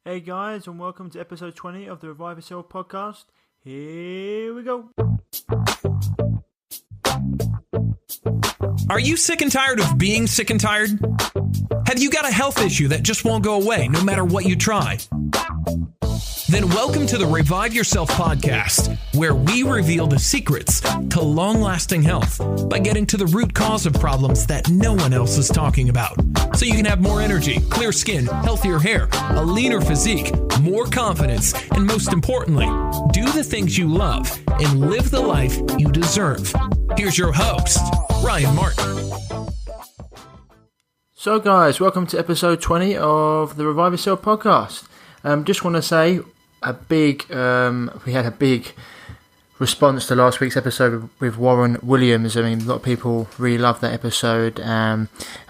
Hey guys, and welcome to episode 20 of the Revive Yourself podcast. Here we go. Are you sick and tired of being sick and tired? Have you got a health issue that just won't go away no matter what you try? Then welcome to the Revive Yourself podcast, where we reveal the secrets to long-lasting health by getting to the root cause of problems that no one else is talking about. So you can have more energy, clear skin, healthier hair, a leaner physique, more confidence, and most importantly, do the things you love and live the life you deserve. Here's your host, Ryan Martin. So guys, welcome to episode 20 of the Revive Yourself podcast. Just want to say we had a big response to last week's episode with Warren Williams. I mean, a lot of people really loved that episode.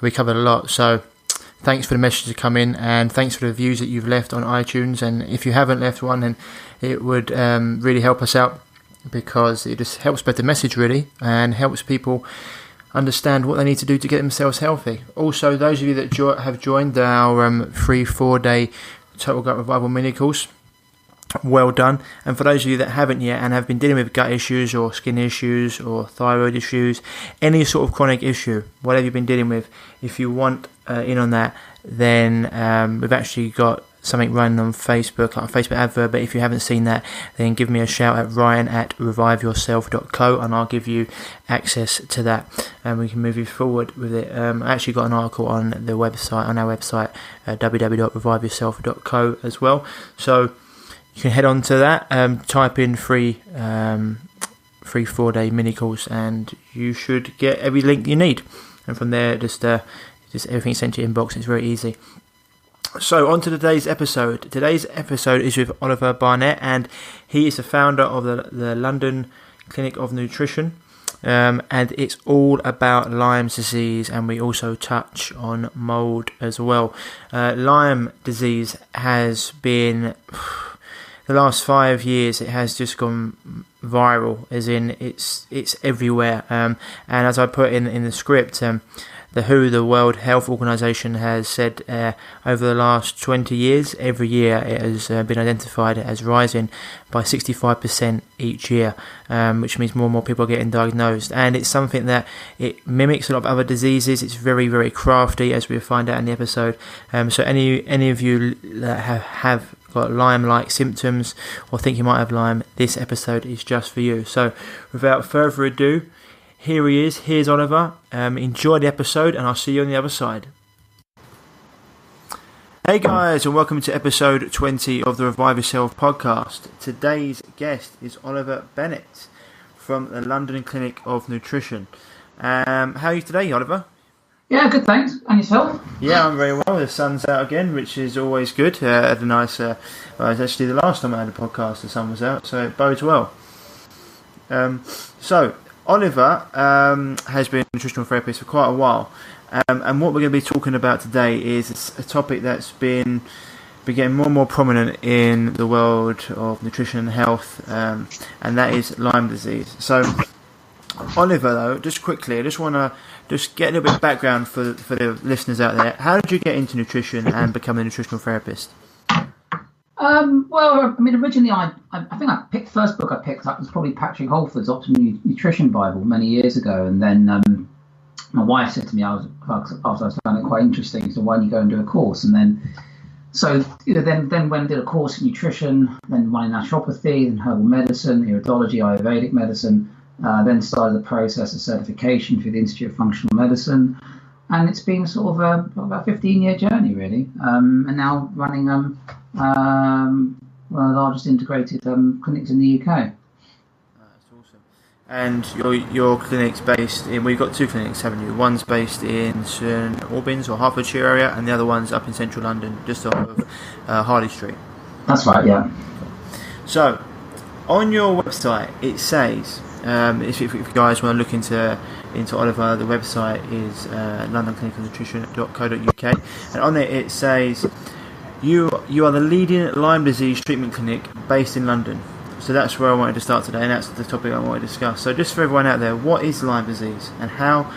We covered a lot, so thanks for the messages that come in, and thanks for the reviews that you've left on iTunes. And if you haven't left one, then it would really help us out, because it just helps spread the message really, and helps people understand what they need to do to get themselves healthy. Also, those of you that have joined our free 4-day Total Gut Revival mini course, well done. And for those of you that haven't yet and have been dealing with gut issues or skin issues or thyroid issues, any sort of chronic issue, whatever you've been dealing with, if you want in on that, then we've actually got something running on Facebook, like a Facebook advert. But if you haven't seen that, then give me a shout at ryan@reviveyourself.co, and I'll give you access to that, and we can move you forward with it. I actually got an article on the website, on our website, www.reviveyourself.co as well. So you can head on to that, type in free 4-day mini course, and you should get every link you need. And from there, just everything's sent to your inbox. It's very easy. So on to today's episode. Today's episode is with Oliver Barnett, and he is the founder of the London Clinic of Nutrition, and it's all about Lyme disease, and we also touch on mould as well. Lyme disease has been, the last 5 years, it has just gone viral, as in it's everywhere. And as I put in the script, the WHO, the World Health Organization, has said over the last 20 years, every year it has been identified as rising by 65% each year, which means more and more people are getting diagnosed. And it's something that it mimics a lot of other diseases. It's very, very crafty, as we'll find out in the episode. So any of you that have got Lyme-like symptoms or think you might have Lyme, this episode is just for you. So without further ado, here he is. Here's Oliver. Enjoy the episode, and I'll see you on the other side. Hey guys, and welcome to episode 20 of the Revive Yourself podcast. Today's guest is Oliver Barnett from the London Clinic of Nutrition. How are you today, Oliver? Yeah, good, thanks. And yourself? Yeah, I'm very well. The sun's out again, which is always good. I had a nice, well, it was actually the last time I had a podcast, the sun was out, so it bodes well. So Oliver has been a nutritional therapist for quite a while, and what we're going to be talking about today is a topic that's been getting more and more prominent in the world of nutrition and health, and that is Lyme disease. So Oliver, though, just quickly, I just want to get a little bit of background for the listeners out there. How did you get into nutrition and become a nutritional therapist? Well, I mean, originally, I think the first book I picked up was probably Patrick Holford's Optimum Nutrition Bible many years ago, and then my wife said to me, after I found it quite interesting, so why don't you go and do a course? And then, so then went and did a course in nutrition, then one in naturopathy, then herbal medicine, iridology, Ayurvedic medicine, then started the process of certification through the Institute of Functional Medicine, and it's been sort of about a 15-year journey, really, and now running one of the largest integrated clinics in the UK. That's awesome. And your clinic's based in, well, you've got two clinics, haven't you? One's based in St Albans or Hertfordshire area, and the other one's up in central London, just off of Harley Street. That's right, yeah. So, on your website, it says, if you guys want to look into Oliver, the website is londonclinicalnutrition.co.uk, and on it says you are the leading Lyme disease treatment clinic based in London. So that's where I wanted to start today, and that's the topic I want to discuss. So just for everyone out there, what is Lyme disease and how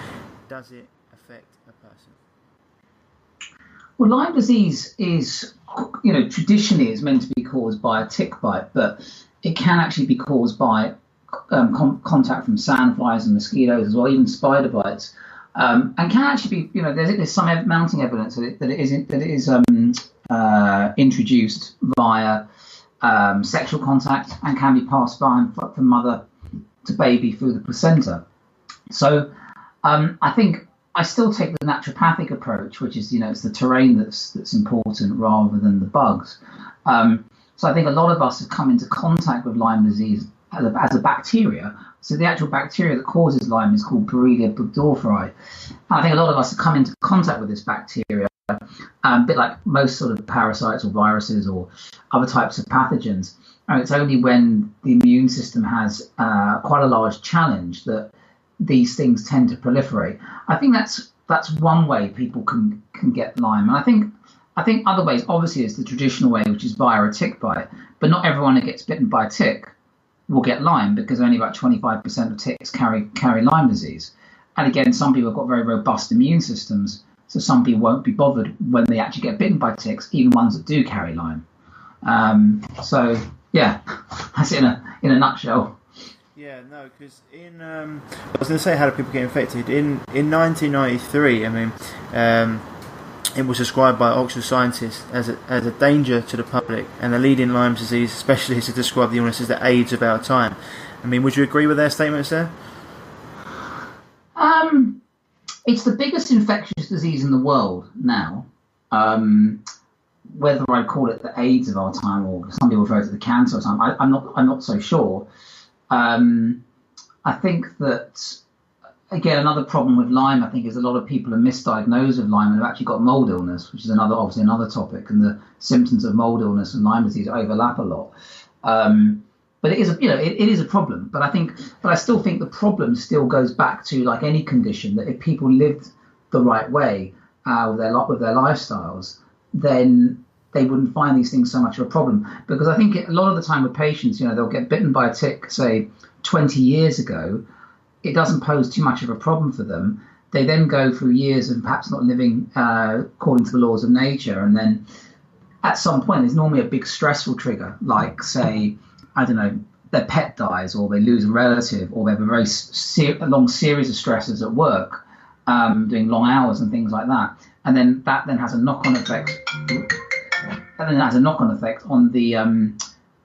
does it affect a person? Well, Lyme disease is traditionally it's meant to be caused by a tick bite, but it can actually be caused by contact from sandflies and mosquitoes as well, even spider bites, and can actually be, there's some mounting evidence that it is introduced via sexual contact and can be passed on from mother to baby through the placenta. So I think I still take the naturopathic approach, which is, it's the terrain that's important rather than the bugs. So I think a lot of us have come into contact with Lyme disease as a bacteria. So the actual bacteria that causes Lyme is called Borrelia burgdorferi. And I think a lot of us have come into contact with this bacteria, a bit like most sort of parasites or viruses or other types of pathogens. And it's only when the immune system has quite a large challenge that these things tend to proliferate. I think that's one way people can get Lyme. And I think other ways, obviously, is the traditional way, which is via a tick bite. But not everyone that gets bitten by a tick will get Lyme, because only about 25% of ticks carry Lyme disease. And again, some people have got very robust immune systems, so some people won't be bothered when they actually get bitten by ticks, even ones that do carry Lyme. So yeah, that's it in a nutshell. Yeah, no, because I was going to say, how do people get infected? In 1993, it was described by Oxford scientists as a danger to the public, and the leading Lyme disease specialists have described the illness as the AIDS of our time. Would you agree with their statements there? It's the biggest infectious disease in the world now. Whether I call it the AIDS of our time, or some people refer to the cancer of our time, I'm not so sure. I think that, again, another problem with Lyme, I think, is a lot of people are misdiagnosed with Lyme and have actually got mold illness, which is obviously another topic, and the symptoms of mold illness and Lyme disease overlap a lot. But it is a problem. But I still think the problem still goes back to, like any condition, that if people lived the right way with their lifestyles, then they wouldn't find these things so much of a problem. Because I think a lot of the time with patients, they'll get bitten by a tick, say 20 years ago. It doesn't pose too much of a problem for them. They then go through years of perhaps not living according to the laws of nature, and then at some point there's normally a big stressful trigger, like, say, I don't know, their pet dies, or they lose a relative, or they have a very long series of stresses at work, doing long hours and things like that, and then that has a knock-on effect. And then it has a knock-on effect on the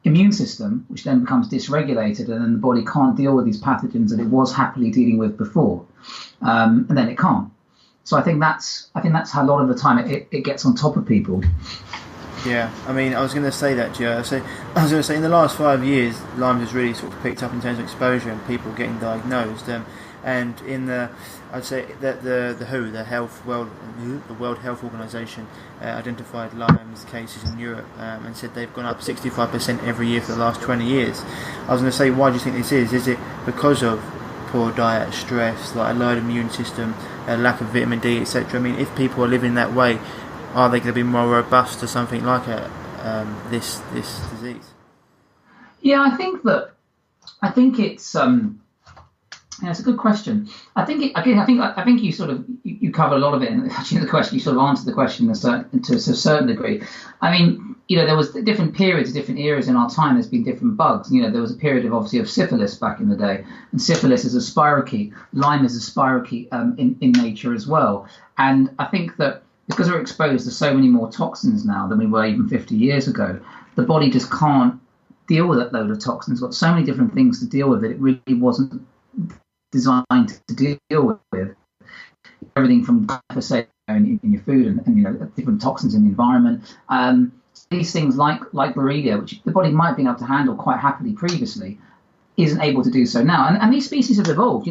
immune system, which then becomes dysregulated, and then the body can't deal with these pathogens that it was happily dealing with before, and then it can't. So I think that's how a lot of the time it gets on top of people. Yeah, I was going to say that, Joe. I was going to say in the last 5 years, Lyme has really sort of picked up in terms of exposure and people getting diagnosed. And I'd say that the World Health Organization identified Lyme's cases in Europe and said they've gone up 65% every year for the last 20 years. I was going to say, why do you think this is? Is it because of poor diet, stress, like a low immune system, a lack of vitamin D, etc.? If people are living that way, are they going to be more robust to something like this disease? Yeah, I think it's it's a good question. I think you sort of you covered a lot of it, and actually the question, you sort of answered the question to a certain degree. There was different periods, different eras in our time. There's been different bugs. There was a period of syphilis back in the day, and syphilis is a spirochete. Lyme is a spirochete in nature as well. And I think that because we're exposed to so many more toxins now than we were even 50 years ago, the body just can't deal with that load of toxins. It's got so many different things to deal with it. It really wasn't designed to deal with. Everything from glyphosate in your food and different toxins in the environment. These things like Borrelia, which the body might have been able to handle quite happily previously, isn't able to do so now. And these species have evolved,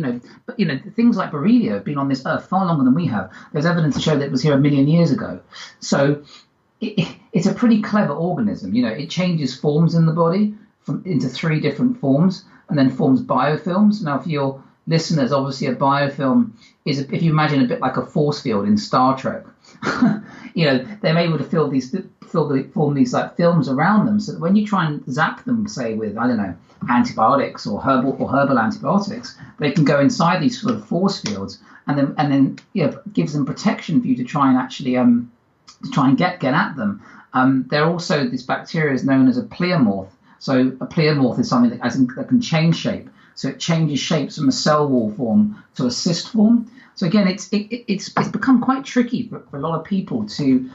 but things like Borrelia have been on this earth far longer than we have. There's evidence to show that it was here 1 million years ago. So it's a pretty clever organism. It changes forms in the body into 3 different forms, and then forms biofilms. Now, for your listeners, obviously a biofilm is, if you imagine, a bit like a force field in Star Trek. They're able to form these like films around them, so that when you try and zap them, say with, I don't know, antibiotics or herbal antibiotics, they can go inside these sort of force fields, and then gives them protection for you to try and actually to try and get at them. There also, this bacteria is known as a pleomorph. So a pleomorph is something that can change shape. So it changes shapes from a cell wall form to a cyst form. So again, it's become quite tricky for a lot of people to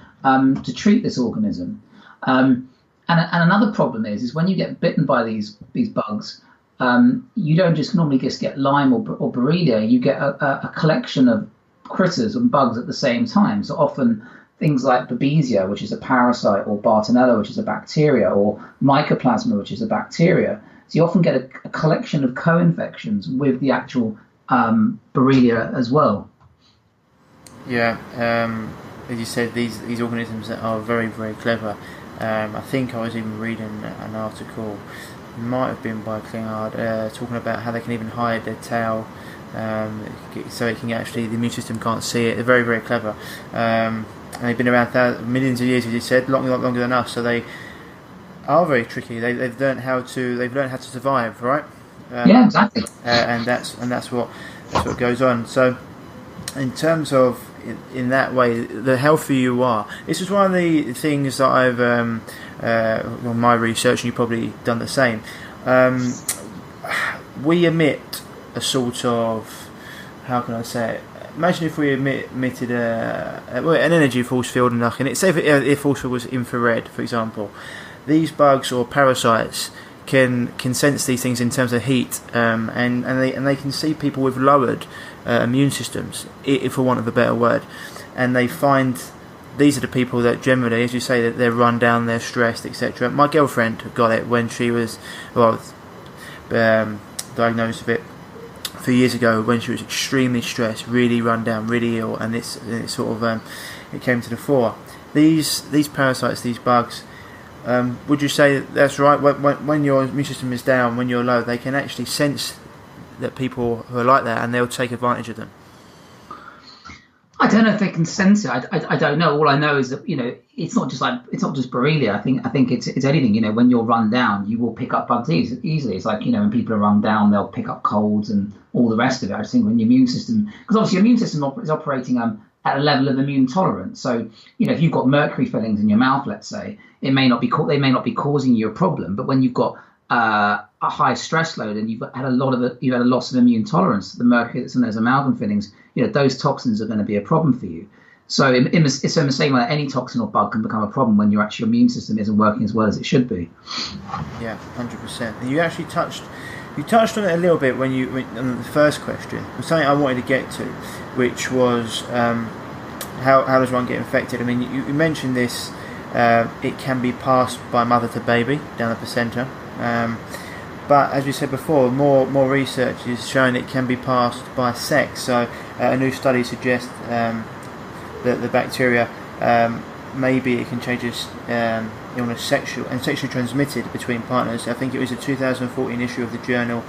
treat this organism. And another problem is when you get bitten by these bugs, you don't just normally get Lyme or Borrelia. You get a collection of critters and bugs at the same time. So often things like Babesia, which is a parasite, or Bartonella, which is a bacteria, or Mycoplasma, which is a bacteria. So you often get a collection of co-infections with the actual Borrelia as well. Yeah, as you said, these organisms are very, very clever. I think I was even reading an article, it might have been by Klingard, talking about how they can even hide their tail, so it can actually, the immune system can't see it. They're very, very clever. And they've been around millions of years, as you said, longer than us. So they are very tricky. They've learned how to survive, right? Yeah, exactly. And that's what goes on. So, in terms of in that way, the healthier you are. This is one of the things that I've on my research, and you've probably done the same. We emit a sort of, how can I say it? Imagine if we emitted an energy force field, and say if the force field was infrared, for example. These bugs or parasites can sense these things in terms of heat, and they can see people with lowered immune systems, if for want of a better word, and they find these are the people that generally, as you say, that they're run down, they're stressed, etc. My girlfriend got it when she was diagnosed with it a few years ago, when she was extremely stressed, really run down, really ill, and it sort of it came to the fore. These parasites, these bugs. Would you say that's right? When your immune system is down, when you're low, they can actually sense that people who are like that, and they'll take advantage of them? I don't know if they can sense it. I don't know. All I know is that it's not just Borrelia. I think it's anything. When you're run down, you will pick up bugs easily. It's like when people are run down, they'll pick up colds and all the rest of it. I just think when your immune system, because obviously your immune system is operating at a level of immune tolerance. So, if you've got mercury fillings in your mouth, let's say, they may not be causing you a problem. But when you've got a high stress load and you've had a loss of immune tolerance to the mercury that's in those amalgam fillings, those toxins are going to be a problem for you. So, in the same way, any toxin or bug can become a problem when your immune system isn't working as well as it should be. Yeah, 100%. You actually touched on it a little bit when on the first question. It was something I wanted to get to, which was how does one get infected? I mean, you mentioned this. It can be passed by mother to baby down the placenta, but as you said before, more research is showing it can be passed by sex. So a new study suggests that the bacteria maybe it can change its illness sexually transmitted between partners. I think it was a 2014 issue of the Journal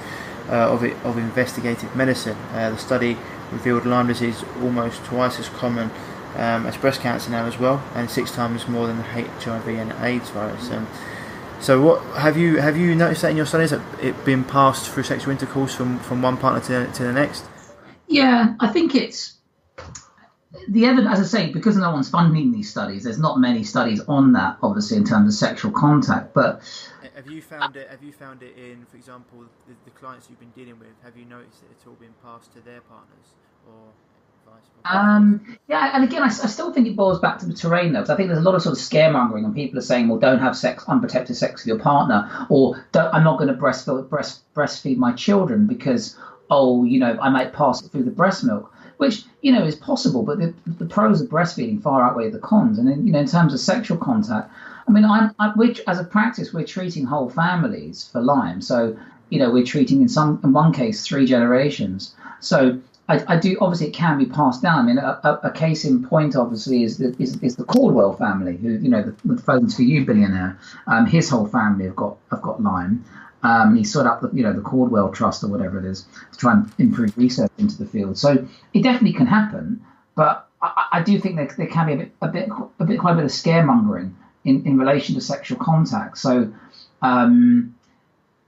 of Investigative Medicine. The study revealed Lyme disease almost twice as common as breast cancer now as well, and 6 times more than the HIV and AIDS virus. So, what have you noticed that in your studies, that it been passed through sexual intercourse from one partner to the next? Yeah, I think it's the evidence, as I say, because no one's funding these studies. There's not many studies on that, obviously, in terms of sexual contact. But have you found it in, for example, the clients you've been dealing with? Have you noticed that it's all been passed to their partners, or vice versa? Yeah, and again, I still think it boils back to the terrain, though, because I think there's a lot of sort of scaremongering, and people are saying, well, don't have unprotected sex with your partner, or I'm not going to breastfeed my children because, I might pass it through the breast milk, which, is possible, but the pros of breastfeeding far outweigh the cons. And in terms of sexual contact, I mean, which as a practice, we're treating whole families for Lyme. So, we're treating in one case 3 generations. So I do, obviously it can be passed down. I mean, a case in point, obviously, is the Caldwell family, who, the Phones for You billionaire. His whole family have got Lyme. He set up the Caldwell Trust or whatever it is to try and improve research into the field. So it definitely can happen, but I do think there can be quite a bit of scaremongering in relation to sexual contact. So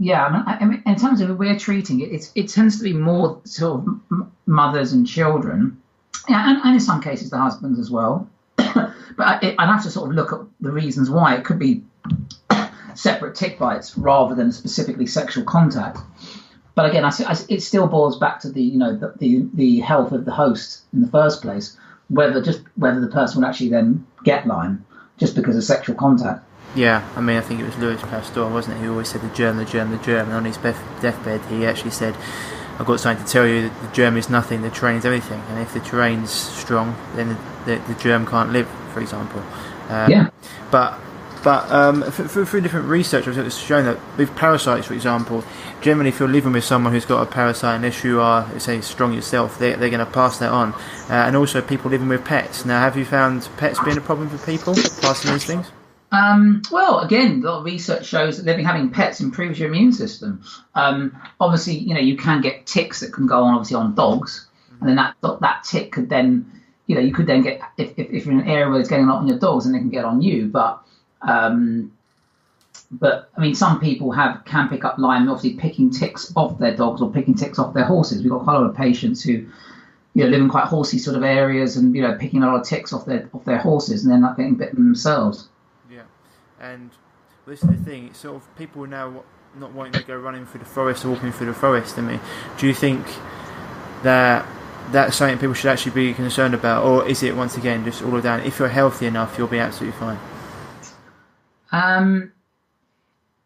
yeah, I mean, in terms of who we're treating it tends to be more sort of mothers and children, yeah, and in some cases the husbands as well. But I'd have to sort of look at the reasons why. It could be separate tick bites rather than specifically sexual contact. But again, it still boils back to the health of the host in the first place, whether the person would actually then get Lyme just because of sexual contact. Yeah, I mean, I think it was Louis Pasteur, wasn't it? Who always said the germ, the germ, the germ. And on his deathbed, he actually said, "I've got something to tell you. That the germ is nothing. The terrain's everything. And if the terrain's strong, then the germ can't live." For example. But through different research, it's shown that with parasites, for example, generally if you're living with someone who's got a parasite, unless you are, say, strong yourself, they're going to pass that on. And also people living with pets. Now, have you found pets being a problem for people, passing these things? Well, again, a lot of research shows that having pets improves your immune system. Obviously, you can get ticks that can go on, obviously, on dogs. And then that tick could then, you could then get, if you're in an area where it's getting a lot on your dogs, then they can get on you. But I mean, some people can pick up Lyme, obviously picking ticks off their dogs or picking ticks off their horses. We've got quite a lot of patients who, live in quite horsey sort of areas and, picking a lot of ticks off their horses and then not getting bitten themselves. Yeah, and this is the thing. It's sort of people now not wanting to go running through the forest or walking through the forest. I mean, do you think that that's something people should actually be concerned about, or is it once again just all down? If you're healthy enough, you'll be absolutely fine.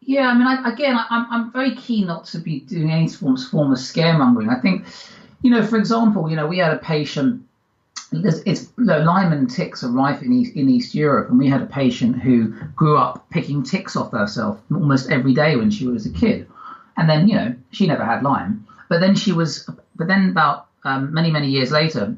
Yeah, I mean, I'm very keen not to be doing any form of scaremongering. I think, for example, we had a patient. Lyme and ticks are rife in East Europe, and we had a patient who grew up picking ticks off herself almost every day when she was a kid, and then she never had Lyme, but then about many years later,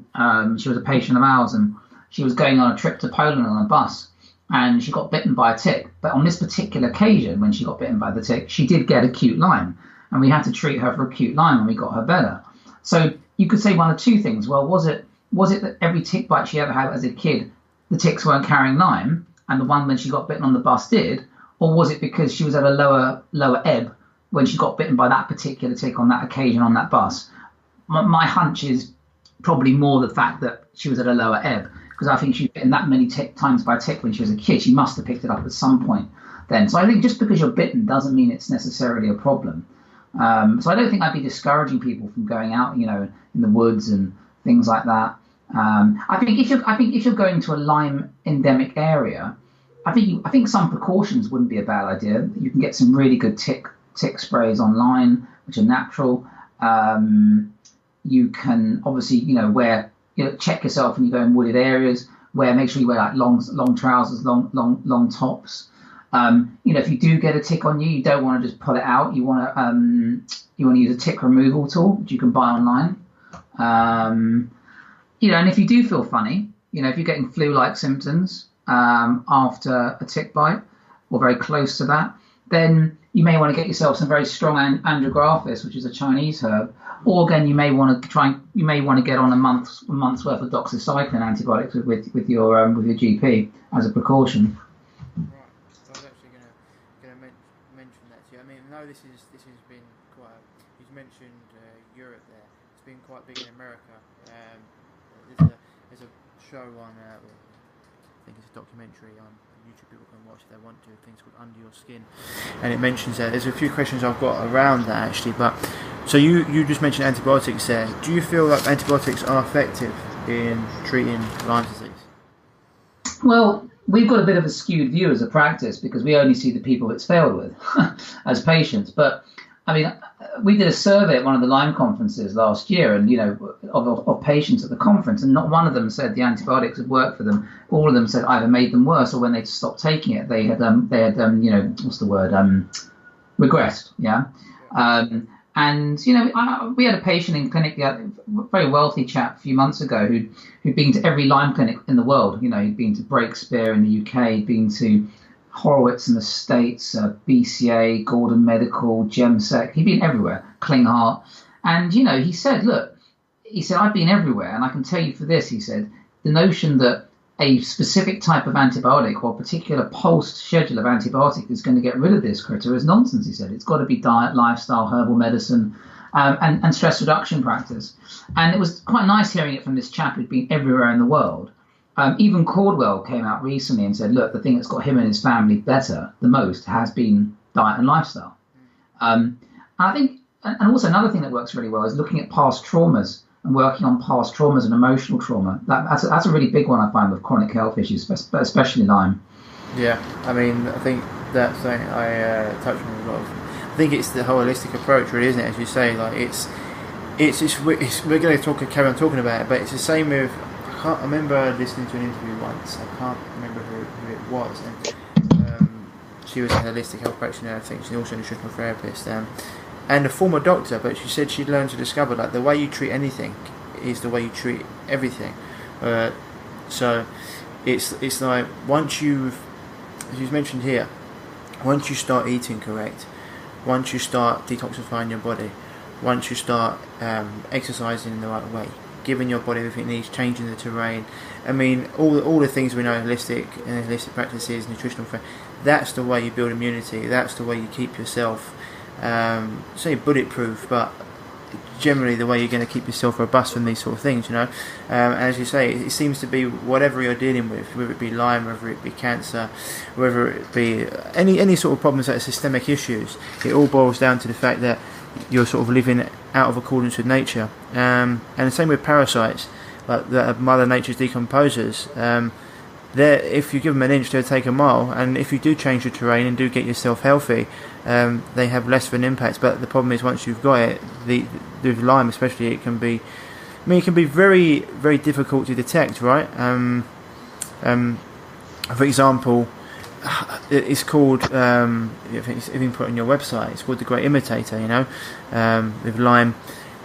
she was a patient of ours, and she was going on a trip to Poland on a bus. And she got bitten by a tick. But on this particular occasion, when she got bitten by the tick, she did get acute Lyme. And we had to treat her for acute Lyme, and we got her better. So you could say one of two things. Well, was it that every tick bite she ever had as a kid, the ticks weren't carrying Lyme, and the one when she got bitten on the bus did? Or was it because she was at a lower ebb when she got bitten by that particular tick on that occasion on that bus? My hunch is probably more the fact that she was at a lower ebb. Because I think she was bitten that many times by a tick when she was a kid. She must have picked it up at some point then. So I think just because you're bitten doesn't mean it's necessarily a problem. So I don't think I'd be discouraging people from going out, in the woods and things like that. I think if you're going to a Lyme endemic area, I think some precautions wouldn't be a bad idea. You can get some really good tick sprays online, which are natural. You can obviously, check yourself when you go in wooded areas. Make sure you wear like long trousers, long tops. If you do get a tick on you, you don't want to just pull it out. You want to use a tick removal tool, which you can buy online. And if you do feel funny, if you're getting flu-like symptoms after a tick bite or very close to that, then you may want to get yourself some very strong andrographis, which is a Chinese herb. Or again, you may want to get on a month's worth of doxycycline antibiotics with your GP as a precaution. Right. I was actually going to mention that to you. I mean, no, this has been quite. You've mentioned Europe there. It's been quite big in America. There's a show on. I think it's a documentary on YouTube. People can watch if they want to. Things called Under Your Skin, and it mentions that. There's a few questions I've got around that actually, but so you just mentioned antibiotics there. Do you feel like antibiotics are effective in treating Lyme disease? Well, we've got a bit of a skewed view as a practice because we only see the people it's failed with as patients. But I mean, we did a survey at one of the Lyme conferences last year, and of patients at the conference, and not one of them said the antibiotics had worked for them. All of them said either made them worse, or when they stopped taking it, they had regressed. Yeah. We had a patient in clinic, a very wealthy chap a few months ago who'd been to every Lyme clinic in the world. He'd been to Breakspear in the UK, he'd been to Horowitz in the States, BCA, Gordon Medical, GemSec. He'd been everywhere, Klinghardt. And, he said, I've been everywhere. And I can tell you for this, he said, the notion that a specific type of antibiotic or a particular pulsed schedule of antibiotic is going to get rid of this critter is nonsense, he said. It's got to be diet, lifestyle, herbal medicine, and stress reduction practice. And it was quite nice hearing it from this chap who'd been everywhere in the world. Even Caldwell came out recently and said, look, the thing that's got him and his family better the most has been diet and lifestyle. And I think, and also another thing that works really well is looking at past traumas and working on past traumas and emotional trauma. That's a really big one I find with chronic health issues, especially Lyme. Yeah, I mean, I think that's something I touch on a lot of. I think it's the whole holistic approach, really, isn't it? As you say, like we're going to carry on talking about it, but it's the same with. I remember listening to an interview once. I can't remember who it was, and she was a holistic health practitioner. I think she's also a nutritional therapist, and a former doctor. But she said she'd learned to discover like the way you treat anything is the way you treat everything. So it's like once you've, as you mentioned here, once you start eating correct, once you start detoxifying your body, once you start exercising in the right way, giving your body everything it needs, changing the terrain. I mean, all the things we know, holistic practices, nutritional, that's the way you build immunity. That's the way you keep yourself, say bulletproof, but generally the way you're going to keep yourself robust from these sort of things, you know. As you say, it seems to be whatever you're dealing with, whether it be Lyme, whether it be cancer, whether it be any sort of problems that are systemic issues, it all boils down to the fact that you're sort of living out of accordance with nature. And the same with parasites, like that Mother Nature's decomposers. If you give them an inch, they'll take a mile, and if you do change your terrain and do get yourself healthy, they have less of an impact. But the problem is, once you've got it, with Lyme especially, it can be very, very difficult to detect, right? For example, it's called, if you can put it on your website, it's called the Great Imitator, you know, with Lyme.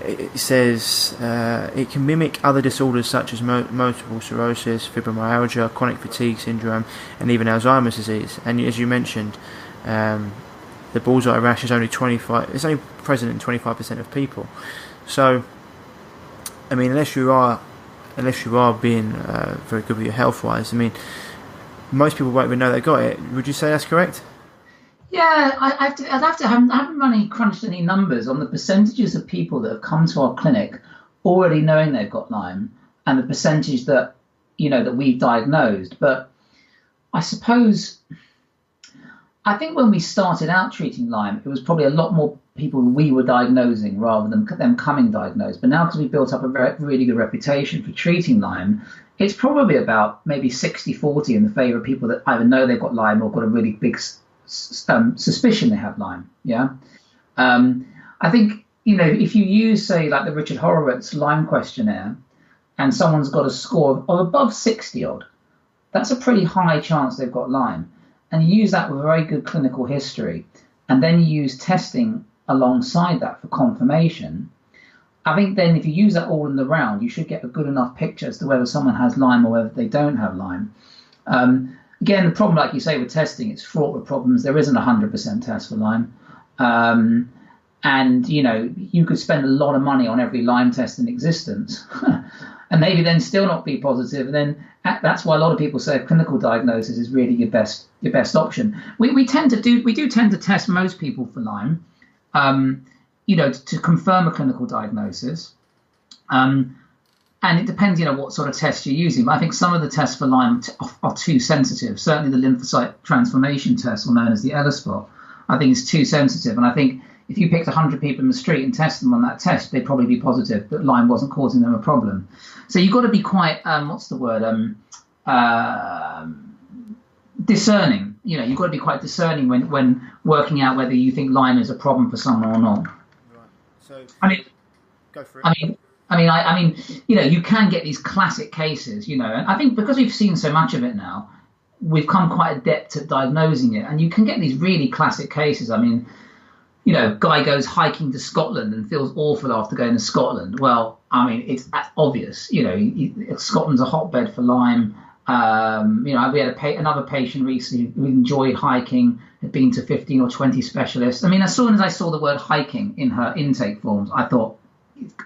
It says it can mimic other disorders such as multiple sclerosis, fibromyalgia, chronic fatigue syndrome, and even Alzheimer's disease. And as you mentioned, the bullseye rash is only 25. It's only present in 25% of people. So, I mean, unless you are being very good with your health-wise, I mean, most people won't even know they got it. Would you say that's correct? Yeah, I haven't really crunched any numbers on the percentages of people that have come to our clinic already knowing they've got Lyme and the percentage that, you know, that we've diagnosed. But I think when we started out treating Lyme, it was probably a lot more people we were diagnosing rather than them coming diagnosed. But now, because we've built up a really good reputation for treating Lyme, it's probably about maybe 60-40 in the favour of people that either know they've got Lyme or got a really big suspicion they have Lyme. Yeah. I think, you know, if you use, say, like the Richard Horowitz Lyme questionnaire and someone's got a score of above 60 odd, that's a pretty high chance they've got Lyme. And you use that with a very good clinical history, and then you use testing alongside that for confirmation. I think then if you use that all in the round, you should get a good enough picture as to whether someone has Lyme or whether they don't have Lyme. Again, the problem, like you say, with testing, it's fraught with problems. There isn't a 100% test for Lyme. And, you know, you could spend a lot of money on every Lyme test in existence and maybe then still not be positive. And then that's why a lot of people say clinical diagnosis is really your best option. We do tend to test most people for Lyme, you know, to confirm a clinical diagnosis. And it depends, you know, what sort of test you're using. But I think some of the tests for Lyme are too sensitive. Certainly the lymphocyte transformation test, or known as the ELISpot, I think is too sensitive. And I think if you picked 100 people in the street and tested them on that test, they'd probably be positive, but Lyme wasn't causing them a problem. So you've got to be quite, discerning. You know, you've got to be quite discerning when working out whether you think Lyme is a problem for someone or not. Right. So, I mean, go for it. I mean, you know, you can get these classic cases, you know, and I think because we've seen so much of it now, we've come quite adept at diagnosing it, and you can get these really classic cases. I mean, you know, guy goes hiking to Scotland and feels awful after going to Scotland. Well, I mean, that's obvious. You know, Scotland's a hotbed for Lyme. You know, we had another patient recently who enjoyed hiking, had been to 15 or 20 specialists. I mean, as soon as I saw the word hiking in her intake forms, I thought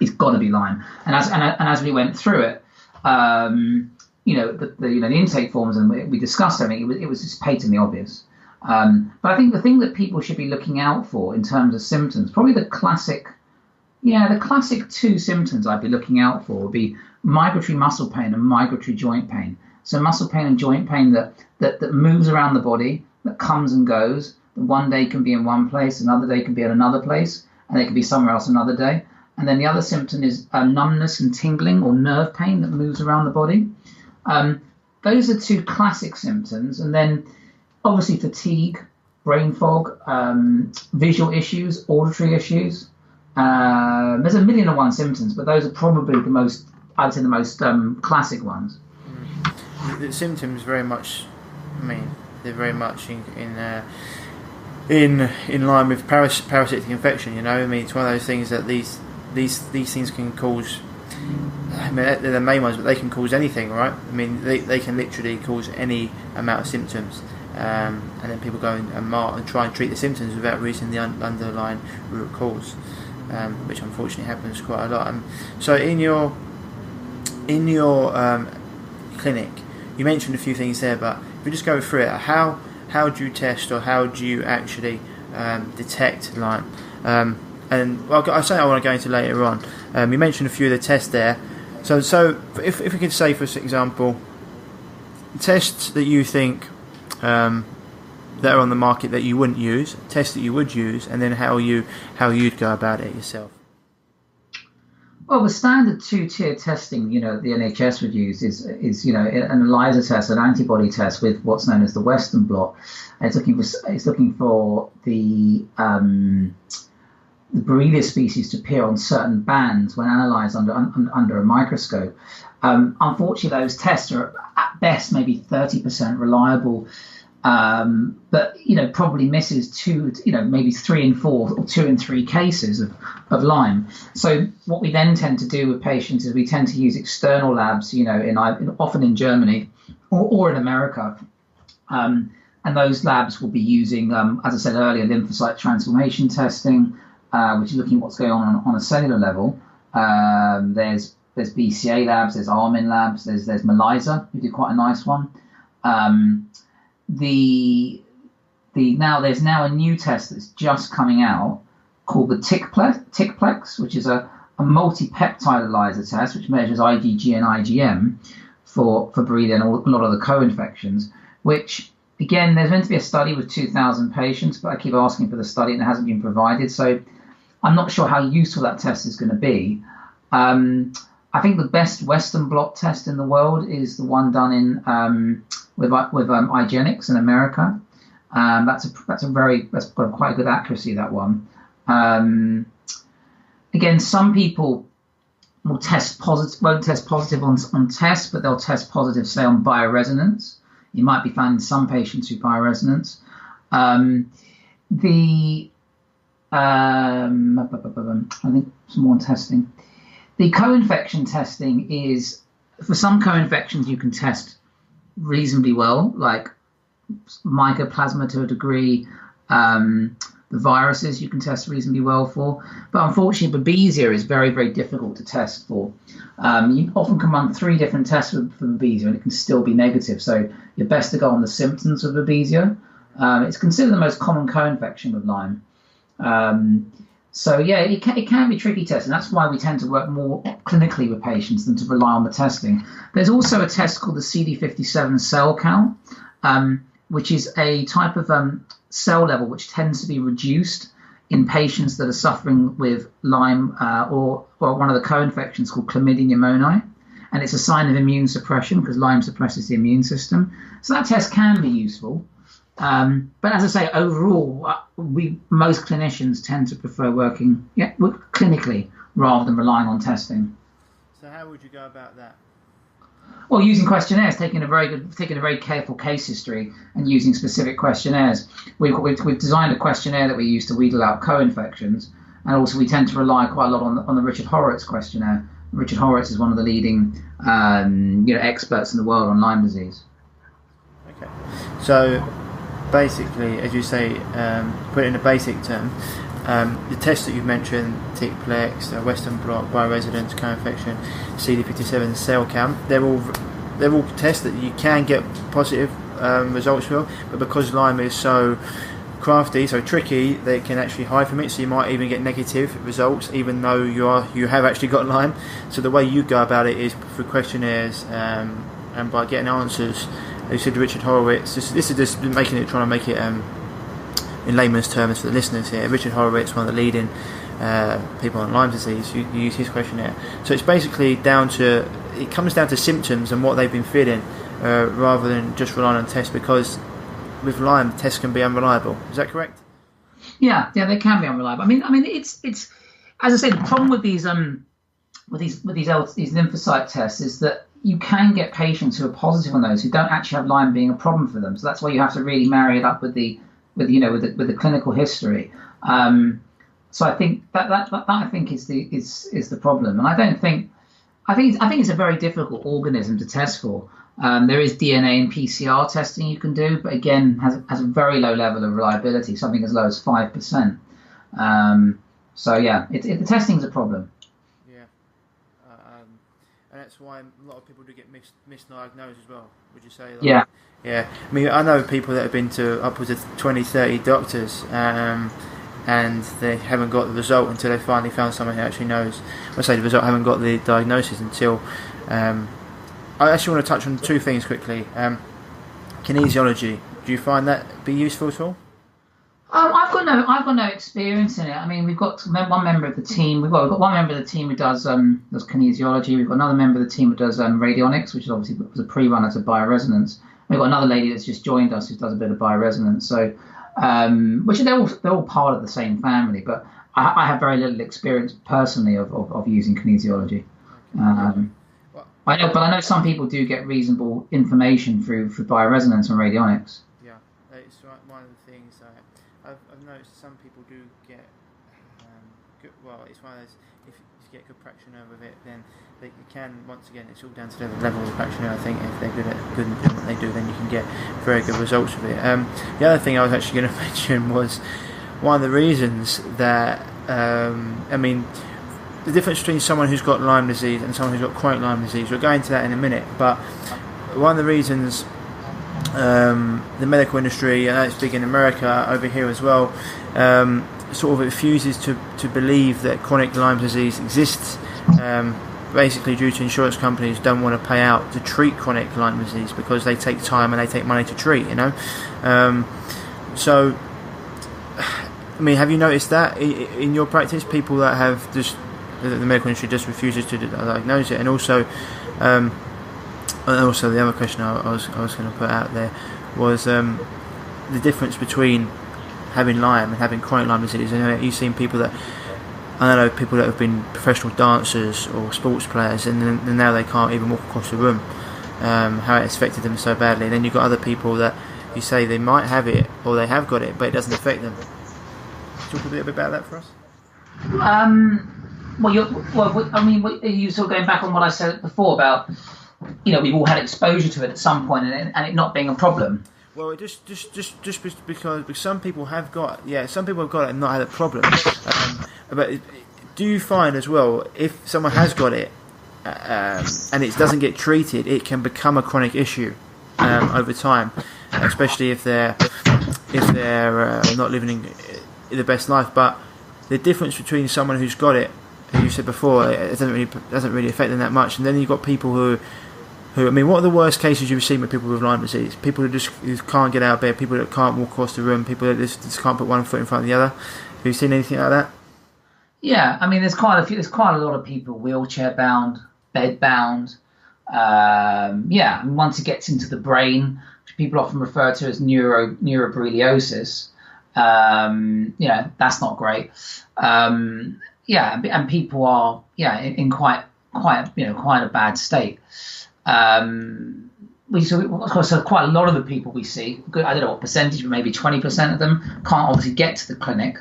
it's got to be Lyme. And as we went through it, you know, the intake forms, and we discussed everything, it was just patently obvious. But I think the thing that people should be looking out for in terms of symptoms, probably the classic two symptoms I'd be looking out for would be migratory muscle pain and migratory joint pain. So muscle pain and joint pain that moves around the body, that comes and goes. That one day can be in one place, another day can be in another place, and it can be somewhere else another day. And then the other symptom is numbness and tingling or nerve pain that moves around the body. Those are two classic symptoms. And then obviously fatigue, brain fog, visual issues, auditory issues. There's a million and one symptoms, but those are probably the most classic ones. The symptoms very much, they're very much in line with parasitic infection. It's one of those things that these things can cause. They're the main ones, but they can cause anything, right? They can literally cause any amount of symptoms, and then people go and try and treat the symptoms without reaching the underlying root cause, which unfortunately happens quite a lot. So in your clinic, you mentioned a few things there, but if we just go through it, how do you test, or how do you actually detect Lyme? And I say I want to go into later on. You mentioned a few of the tests there. So if we could say, for example, tests that you think that are on the market that you wouldn't use, tests that you would use, and then how you'd go about it yourself. Well, the standard two-tier testing, the NHS would use is an ELISA test, an antibody test with what's known as the Western blot. And it's looking for the Borrelia species to appear on certain bands when analysed under a microscope. Unfortunately, those tests are at best maybe 30% reliable, but probably misses maybe 3 and 4 or 2 and 3 cases of Lyme. So what we then tend to do with patients is we tend to use external labs, often in Germany or in America. And those labs will be using, as I said earlier, lymphocyte transformation testing, which is looking at what's going on a cellular level. There's BCA labs, there's Armin labs, there's Melisa, who did quite a nice one. There's now a new test that's just coming out called the TICplex, which is a multi-peptide ELISA test, which measures IgG and IgM for Borrelia and a lot of the co-infections, which, again, there's meant to be a study with 2,000 patients, but I keep asking for the study and it hasn't been provided. So I'm not sure how useful that test is going to be. I think the best Western blot test in the world is the one done in with IGeneX in America. That's got quite a good accuracy, that one. Again, some people won't test positive on tests, but they'll test positive, say, on bioresonance. You might be finding some patients who bioresonance. I think some more testing. The co-infection testing is, for some co-infections you can test reasonably well, like mycoplasma to a degree. The viruses you can test reasonably well for, but unfortunately Babesia is very, very difficult to test for. You often can run 3 different tests for Babesia and it can still be negative, so you're best to go on the symptoms of Babesia. It's considered the most common co-infection with Lyme. So yeah, it can be tricky testing. That's why we tend to work more clinically with patients than to rely on the testing. There's also a test called the CD57 cell count, which is a type of cell level which tends to be reduced in patients that are suffering with Lyme or one of the co-infections called chlamydia pneumoniae. And it's a sign of immune suppression because Lyme suppresses the immune system. So that test can be useful. But as I say, overall, most clinicians tend to prefer working clinically rather than relying on testing. So how would you go about that? Well, using questionnaires, taking a very careful case history and using specific questionnaires. We've designed a questionnaire that we use to wheedle out co-infections, and also we tend to rely quite a lot on the Richard Horowitz questionnaire. Richard Horowitz is one of the leading experts in the world on Lyme disease. Okay, so basically, as you say, put it in a basic term, the tests that you've mentioned, TICplex, Western blot, bioresonance, co-infection, CD57 cell count, they're all tests that you can get positive results for, but because Lyme is so crafty, so tricky, they can actually hide from it, so you might even get negative results even though you have actually got Lyme. So the way you go about it is through questionnaires, and by getting answers. You said Richard Horowitz. This is just trying to make it in layman's terms for the listeners here. Richard Horowitz, one of the leading people on Lyme disease, you use his questionnaire. So it's basically it comes down to symptoms and what they've been feeling, rather than just relying on tests, because with Lyme, tests can be unreliable. Is that correct? Yeah, they can be unreliable. I mean, it's as I say, the problem with these lymphocyte tests is that you can get patients who are positive on those who don't actually have Lyme being a problem for them. So that's why you have to really marry it up with the clinical history. So I think that I think is the problem, and I think it's a very difficult organism to test for. There is DNA and PCR testing you can do, but again has a very low level of reliability, something as low as 5%. So yeah, the testing is a problem. Yeah, and that's why a lot of people do get misdiagnosed as well. Would you say? Yeah. Yeah. I mean, I know people that have been to upwards of 20, 30 doctors, and they haven't got the result until they finally found someone who actually knows. I say the result, haven't got the diagnosis until. I actually want to touch on two things quickly. Kinesiology. Do you find that be useful at all? I've got no experience in it. I mean, we've got one member of the team. We've got one member of the team who does kinesiology. We've got another member of the team who does radionics, which is obviously was a pre-runner to bioresonance. We've got another lady that's just joined us who does a bit of bioresonance. So, which they're all part of the same family. But I have very little experience personally of using kinesiology. I know some people do get reasonable information through bioresonance and radionics. Yeah, it's one of the things I've noticed. Some people do get good. Well, it's one of those. If you get good practitioner with it, then you can. Once again, it's all down to the level of the practitioner. I think if they're good at what they do, then you can get very good results with it. The other thing I was actually going to mention was one of the reasons that the difference between someone who's got Lyme disease and someone who's got chronic Lyme disease. We'll go into that in a minute, but one of the reasons the medical industry, and it's big in America, over here as well, sort of refuses to believe that chronic Lyme disease exists, basically due to insurance companies don't want to pay out to treat chronic Lyme disease because they take time and they take money to treat, So, I mean, have you noticed that in your practice, people that have just the medical industry just refuses to diagnose it? And also the other question I was going to put out there was the difference between having Lyme and having chronic Lyme disease. You've seen people that people that have been professional dancers or sports players, and then now they can't even walk across the room. How it's affected them so badly. And then you've got other people that you say they might have it or they have got it, but it doesn't affect them. Talk a bit about that for us. You sort of going back on what I said before about, we've all had exposure to it at some point and it not being a problem. Well, just because some people have got it and not had a problem. But do you find as well, if someone has got it and it doesn't get treated, it can become a chronic issue over time, especially if they're not living the best life? But the difference between someone who's got it, who you said before, it doesn't really affect them that much, and then you've got people who I mean, what are the worst cases you've seen with people with Lyme disease? People who can't get out of bed, people that can't walk across the room, people that just can't put one foot in front of the other. Have you seen anything like that? Yeah, I mean, there's quite a lot of people wheelchair bound, bed bound. And once it gets into the brain, which people often refer to as neuroborreliosis, that's not great. And people are in quite a bad state. Of course, quite a lot of the people we see, I don't know what percentage, but maybe 20% of them can't obviously get to the clinic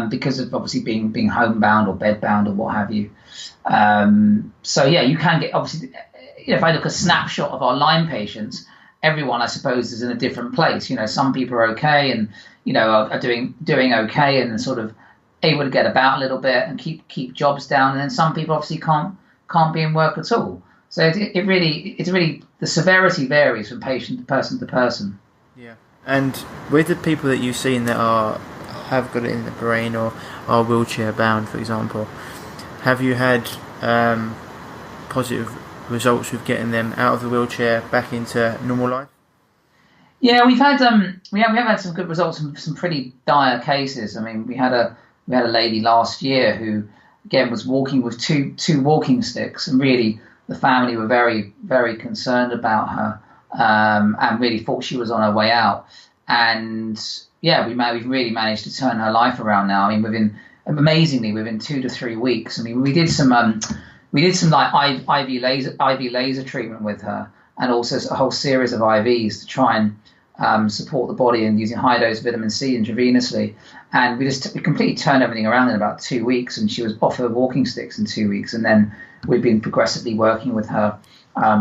because of obviously being homebound or bedbound or what have you. You can get, obviously, if I look a snapshot of our Lyme patients, everyone, I suppose, is in a different place. Some people are okay and are doing okay and sort of able to get about a little bit and keep jobs down, and then some people obviously can't be in work at all. So it's really the severity varies from patient to person. Yeah, and with the people that you've seen that have got it in the brain or are wheelchair bound, for example, have you had positive results with getting them out of the wheelchair back into normal life? Yeah, we've had we have had some good results from some pretty dire cases. I mean, we had a lady last year who again was walking with two walking sticks, and really the family were very, very concerned about her, and really thought she was on her way out. And yeah, we've really managed to turn her life around now. I mean, amazingly within 2 to 3 weeks. I mean, we did some like IV laser treatment with her, and also a whole series of IVs to try and support the body, and using high dose vitamin C intravenously. And we completely turned everything around in about 2 weeks, and she was off her walking sticks in 2 weeks. And then we've been progressively working with her,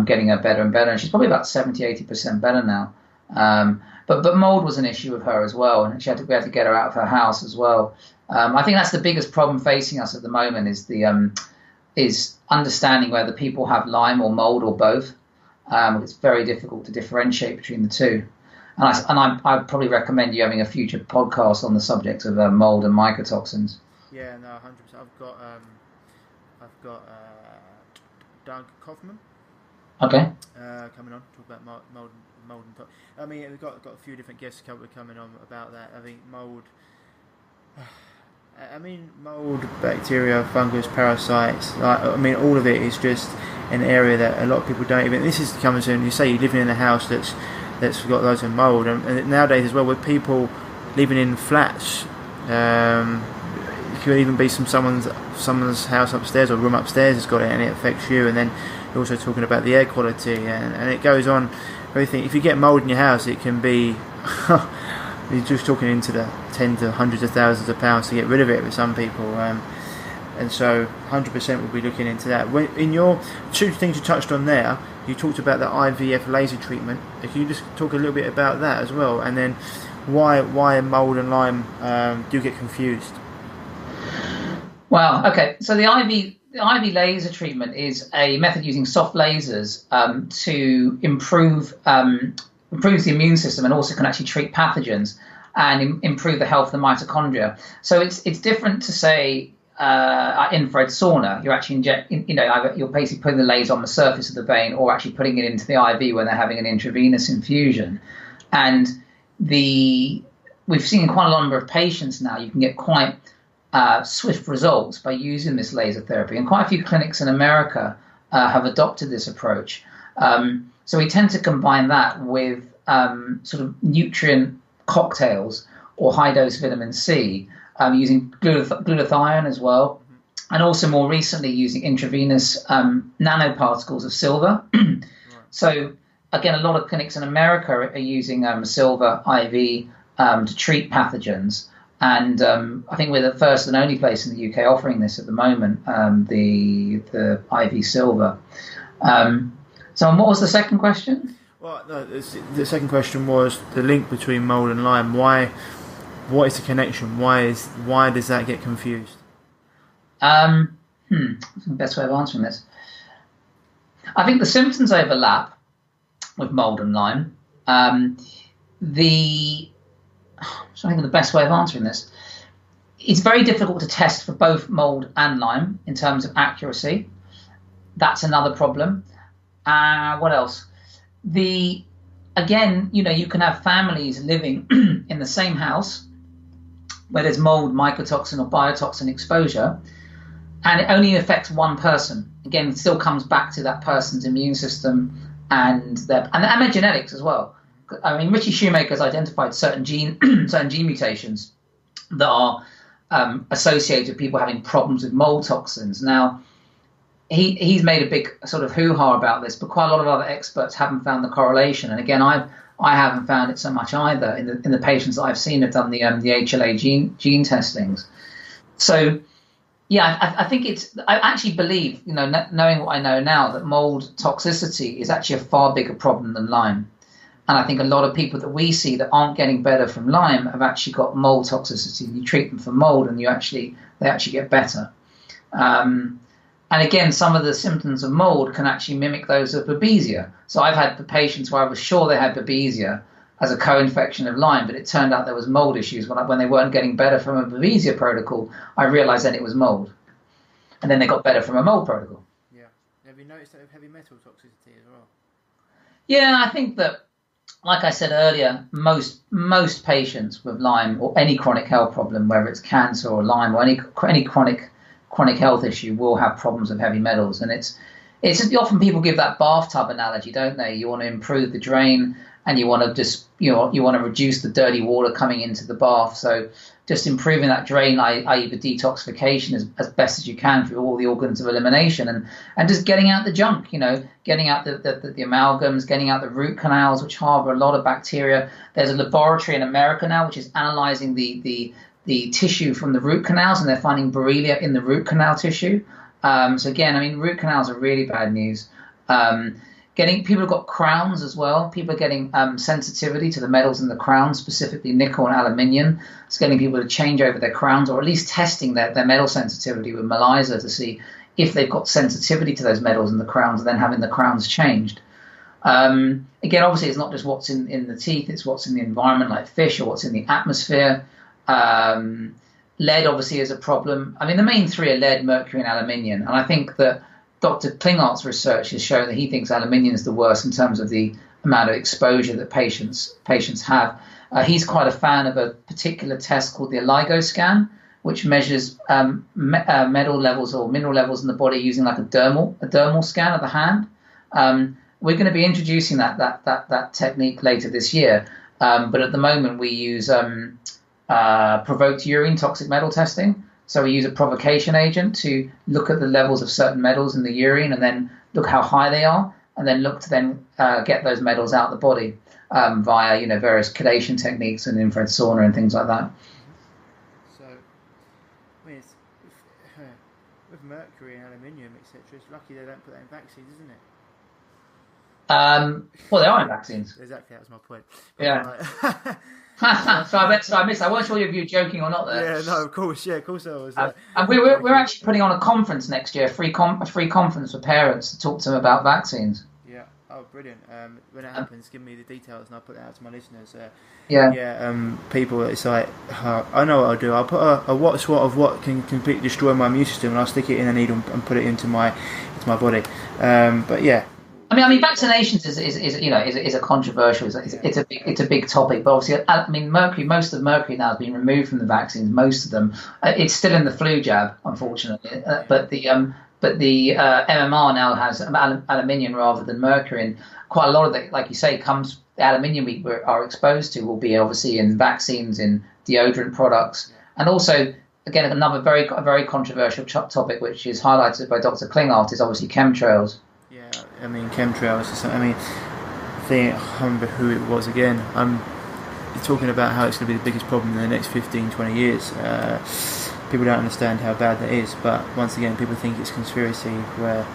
getting her better and better. And she's probably about 70-80% better now. But mold was an issue with her as well, and we had to get her out of her house as well. I think that's the biggest problem facing us at the moment is understanding whether people have Lyme or mold or both. It's very difficult to differentiate between the two. And I'd probably recommend you having a future podcast on the subject of mold and mycotoxins. Yeah, no, 100%. I've got Doug Kaufman. Okay. Coming on, talk about mold and I mean, we've got a few different guests coming on about that. I think mold. Mold, bacteria, fungus, parasites. All of it is just an area that a lot of people don't even. This is coming soon. You say you're living in a house that's got loads of mold, and nowadays as well with people living in flats, it could even be someone's house upstairs or room upstairs has got it, and it affects you. And then you're also talking about the air quality, and it goes on. Everything. If you get mold in your house, it can be. You're just talking into the tens of hundreds of thousands of pounds to get rid of it with some people, and so 100% we'll be looking into that. In your two things you touched on there, you talked about the IVF laser treatment. Can you just talk a little bit about that as well, and then why mold and Lyme do get confused? Well, okay, so the IV laser treatment is a method using soft lasers to improves the immune system, and also can actually treat pathogens and improve the health of the mitochondria. So it's different to say infrared sauna. You're actually you're basically putting the laser on the surface of the vein, or actually putting it into the IV when they're having an intravenous infusion. And we've seen quite a number of patients now. You can get quite swift results by using this laser therapy, and quite a few clinics in America have adopted this approach. So we tend to combine that with sort of nutrient cocktails or high-dose vitamin C, using glutathione as well, and also more recently using intravenous nanoparticles of silver. Right. So again, a lot of clinics in America are using silver IV to treat pathogens. And I think we're the first and only place in the UK offering this at the moment, the IV silver. So what was the second question? Well, no, the second question was the link between mold and Lyme. What is the connection? Why does that get confused? What's the best way of answering this? I think the symptoms overlap with mold and Lyme. So I think the best way of answering this, it's very difficult to test for both mold and Lyme in terms of accuracy. That's another problem. What else? Again, you can have families living in the same house where there's mold, mycotoxin, or biotoxin exposure, and it only affects one person. Again, it still comes back to that person's immune system and their genetics as well. I mean, Richie Shoemaker's identified certain gene mutations that are associated with people having problems with mold toxins. Now, he's made a big sort of hoo-ha about this, but quite a lot of other experts haven't found the correlation. And again, I haven't found it so much either in the patients that I've seen have done the HLA gene testings. So, yeah, I think I actually believe, knowing what I know now, that mold toxicity is actually a far bigger problem than Lyme. And I think a lot of people that we see that aren't getting better from Lyme have actually got mold toxicity. You treat them for mold, and they actually get better. And again, some of the symptoms of mold can actually mimic those of Babesia. So I've had the patients where I was sure they had Babesia as a co-infection of Lyme, but it turned out there was mold issues. When they weren't getting better from a Babesia protocol, I realized then it was mold. And then they got better from a mold protocol. Yeah. Have Have you noticed that with heavy metal toxicity as well? Yeah, I think that, like I said earlier, most patients with Lyme or any chronic health problem, whether it's cancer or Lyme or any chronic health issue, will have problems with heavy metals. And it's often people give that bathtub analogy, don't they? You want to improve the drain, and you want to just you want to reduce the dirty water coming into the bath. So just improving that drain, i.e. the detoxification as best as you can through all the organs of elimination, and just getting out the junk, getting out the amalgams, getting out the root canals, which harbor a lot of bacteria. There's a laboratory in America now which is analyzing the tissue from the root canals, and they're finding Borrelia in the root canal tissue. So again, I mean, root canals are really bad news. People have got crowns as well. People are getting sensitivity to the metals in the crown, specifically nickel and aluminium. It's getting people to change over their crowns, or at least testing their metal sensitivity with ELISA to see if they've got sensitivity to those metals in the crowns, and then having the crowns changed. Again, obviously, it's not just what's in the teeth, it's what's in the environment, like fish, or what's in the atmosphere. Lead obviously is a problem. I mean, the main three are lead, mercury, and aluminium. And I think that Dr. Klingart's research has shown that he thinks aluminium is the worst in terms of the amount of exposure that patients have. He's quite a fan of a particular test called the Oligo scan, which measures metal levels or mineral levels in the body using like a dermal scan of the hand. We're going to be introducing that technique later this year, but at the moment we use provoked urine toxic metal testing. So we use a provocation agent to look at the levels of certain metals in the urine, and then look how high they are, and then look to get those metals out of the body via various chelation techniques and infrared sauna and things like that. So, I mean, with mercury and aluminium, etc., it's lucky they don't put that in vaccines, isn't it? Well, they are in vaccines. Exactly, that was my point. Yeah. So I missed. I wasn't sure if you were joking or not there. Yeah, no, of course. Yeah, of course I was. And we're actually putting on a conference next year, a free conference for parents to talk to them about vaccines. Yeah. Oh, brilliant. When it happens, give me the details and I'll put that out to my listeners. People, it's like, I know what I'll do. I'll put a what can completely destroy my immune system, and I'll stick it in a needle and put it into my body. But yeah. I mean, vaccinations is a controversial. It's a big topic, but obviously, I mean, most of mercury now has been removed from the vaccines. Most of them, it's still in the flu jab, unfortunately. But the MMR now has aluminium rather than mercury, and quite a lot of it, like you say, the aluminium we are exposed to will be obviously in vaccines, in deodorant products, and also, again, another very controversial topic, which is highlighted by Dr. Klingart, is obviously chemtrails. Yeah, I mean, chemtrails. I mean, I can't remember who it was again. You're talking about how it's going to be the biggest problem in the next 15, 20 years. People don't understand how bad that is, but once again, people think it's conspiracy, where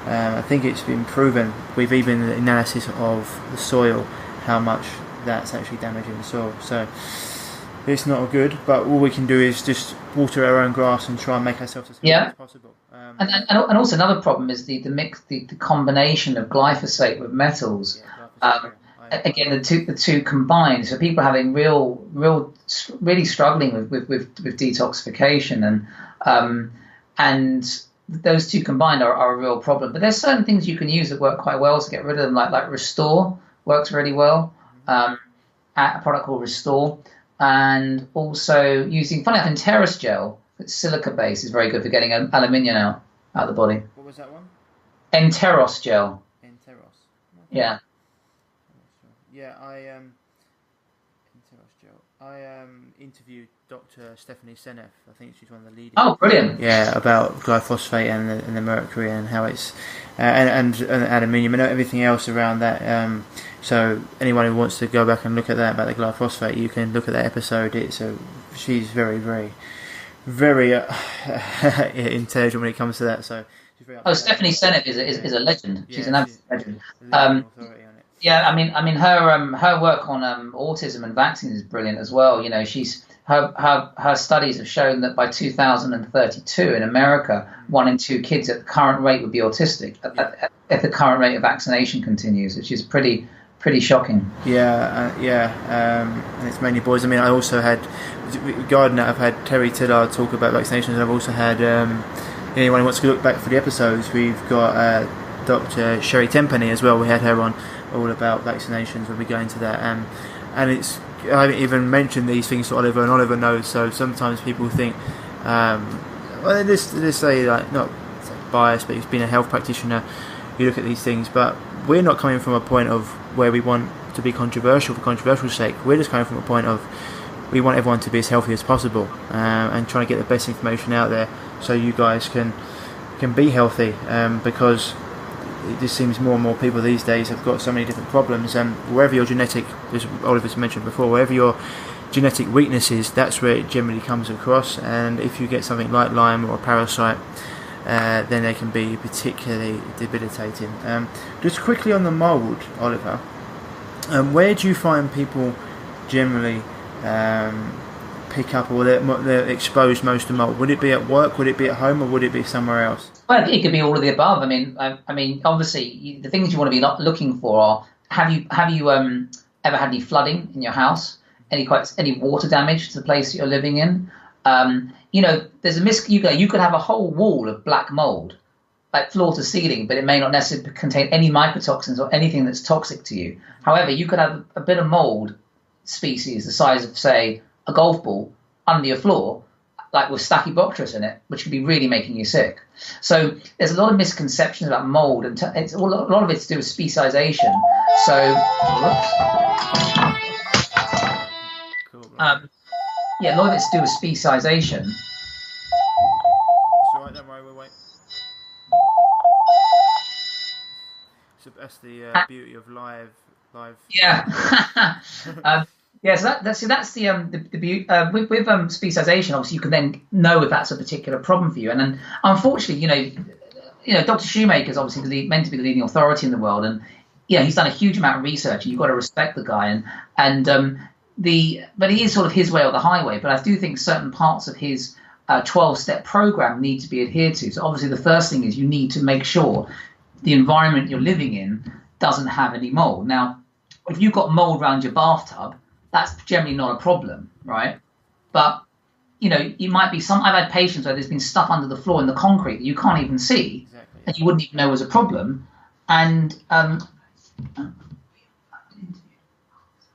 I think it's been proven with even the analysis of the soil how much that's actually damaging the soil. So it's not good, but all we can do is just water our own grass and try and make ourselves as healthy as possible. And also another problem is the combination of glyphosate with metals. Again, the two combined, so people having really struggling with detoxification, and those two combined are a real problem. But there's certain things you can use that work quite well to get rid of them, like Restore works really well. A product called Restore, and also using, funny enough, Enteros gel. It's silica based, is very good for getting aluminium out of the body. What was that one? Enteros gel. Enteros. Okay. Yeah. Yeah, I interviewed Dr. Stephanie Seneff. I think she's one of the leading. Oh, brilliant! Yeah, about glyphosate and the mercury and how it's and aluminium and everything else around that. So anyone who wants to go back and look at that about the glyphosate, you can look at that episode. She's very, very, very intelligent when it comes to that. So she's very Stephanie Seneff is a legend. She's an absolute legend. Yeah, I mean her work on autism and vaccines is brilliant as well. You know, her studies have shown that by 2032 in America, 1 in 2 kids at the current rate would be autistic if the current rate of vaccination continues, which is pretty shocking. And it's mainly boys. I mean, I also had Gardner. I've had Terry Tillard talk about vaccinations, and I've also had anyone who wants to look back for the episodes. We've got Dr. Sherry Tenpenny as well. We had her on all about vaccinations when we go into that. And it's, I haven't even mentioned these things to Oliver, and Oliver knows. So sometimes people think, well, let's say, like, not biased, but he's been a health practitioner. You look at these things, but we're not coming from a point of where we want to be controversial for controversial sake. We're just coming from a point of we want everyone to be as healthy as possible, and trying to get the best information out there so you guys can be healthy, because it just seems more and more people these days have got so many different problems, and wherever your genetic, as Oliver's mentioned before, wherever your genetic weakness is, that's where it generally comes across. And if you get something like Lyme or a parasite, then they can be particularly debilitating. Just quickly on the mould, Oliver, where do you find people generally pick up, or they're exposed most to mould? Would it be at work, would it be at home, or would it be somewhere else? Well, it could be all of the above. I mean, obviously, the things you want to be looking for are: have you ever had any flooding in your house? Any water damage to the place that you're living in? There's a you could have a whole wall of black mold, like floor to ceiling, but it may not necessarily contain any mycotoxins or anything that's toxic to you. However, you could have a bit of mold species the size of, say, a golf ball under your floor, like with Stachybotrys in it, which could be really making you sick. So there's a lot of misconceptions about mold, and a lot of it's to do with speciation. So, a lot of it's to do with speciation. It's alright, don't worry, we'll wait. So that's the beauty of live. Yeah. So that's the beauty with speciation. Obviously, you can then know if that's a particular problem for you. And then, unfortunately, Dr. Shoemaker's obviously meant to be the leading authority in the world, and he's done a huge amount of research, and you've got to respect the guy. But he is sort of his way or the highway. But I do think certain parts of his 12-step program need to be adhered to. So obviously, the first thing is you need to make sure the environment you're living in doesn't have any mold. Now, if you've got mold around your bathtub, that's generally not a problem, right? But you might be I've had patients where there's been stuff under the floor in the concrete that you can't even see, exactly, and you wouldn't even know was a problem. And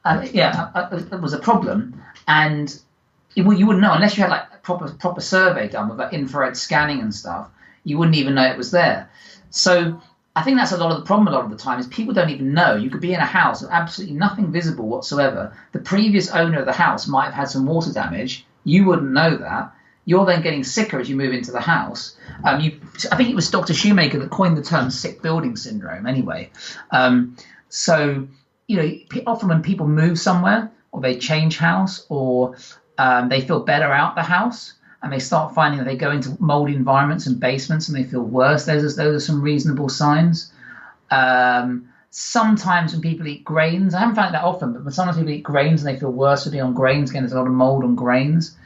it was a problem, and you wouldn't know unless you had like a proper survey done with like infrared scanning and stuff. You wouldn't even know it was there. So I think that's a lot of the problem. A lot of the time is people don't even know. You could be in a house with absolutely nothing visible whatsoever. The previous owner of the house might have had some water damage. You wouldn't know that. You're then getting sicker as you move into the house. I think it was Dr. Shoemaker that coined the term sick building syndrome anyway. So often when people move somewhere, or they change house, or they feel better out the house, and they start finding that they go into moldy environments and basements and they feel worse, those are some reasonable signs. Sometimes when people eat grains, I haven't found it that often, but when sometimes people eat grains and they feel worse for being on grains, again, there's a lot of mold on grains.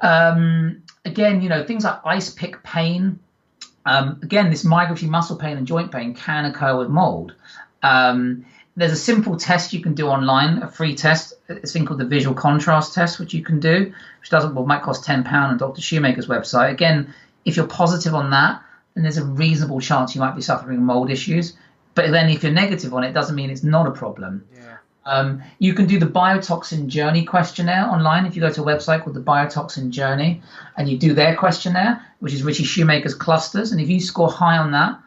Again, things like ice pick pain. Again, this migratory muscle pain and joint pain can occur with mold. There's a simple test you can do online, a free test. It's a thing called the visual contrast test, which you can do, which might cost £10 on Dr. Shoemaker's website. Again, if you're positive on that, then there's a reasonable chance you might be suffering mold issues. But then if you're negative on it, doesn't mean it's not a problem. Yeah. You can do the biotoxin journey questionnaire online. If you go to a website called the Biotoxin Journey, and you do their questionnaire, which is Richie Shoemaker's clusters, and if you score high on that,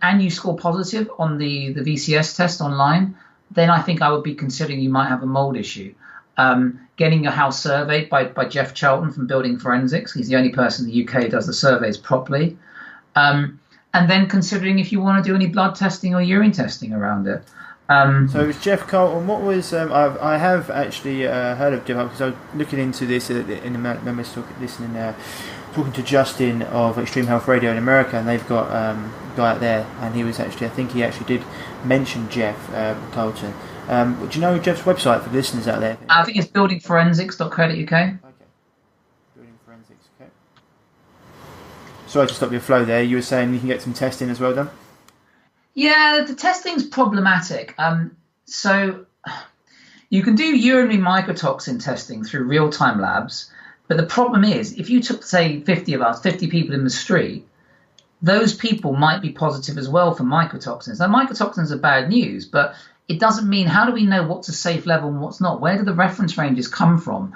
and you score positive on the VCS test online, then I think I would be considering you might have a mold issue. Getting your house surveyed by Jeff Charlton from Building Forensics. He's the only person in the UK who does the surveys properly. And then considering if you want to do any blood testing or urine testing around it. So it was Jeff Carlton. What was I have actually heard of Jeff, because I was looking into this in the members talking to Justin of Extreme Health Radio in America, and they've got a guy out there, and he actually did mention Jeff Carlton. Do you know Jeff's website for the listeners out there? I think it's buildingforensics.co.uk. Okay, Building Forensics. Okay. Sorry to stop your flow there. You were saying you can get some testing as well done? Yeah, the testing's problematic. So you can do urinary mycotoxin testing through real-time labs, but the problem is if you took, say, 50 people in the street, those people might be positive as well for mycotoxins. Now, mycotoxins are bad news, but it doesn't mean, how do we know what's a safe level and what's not? Where do the reference ranges come from?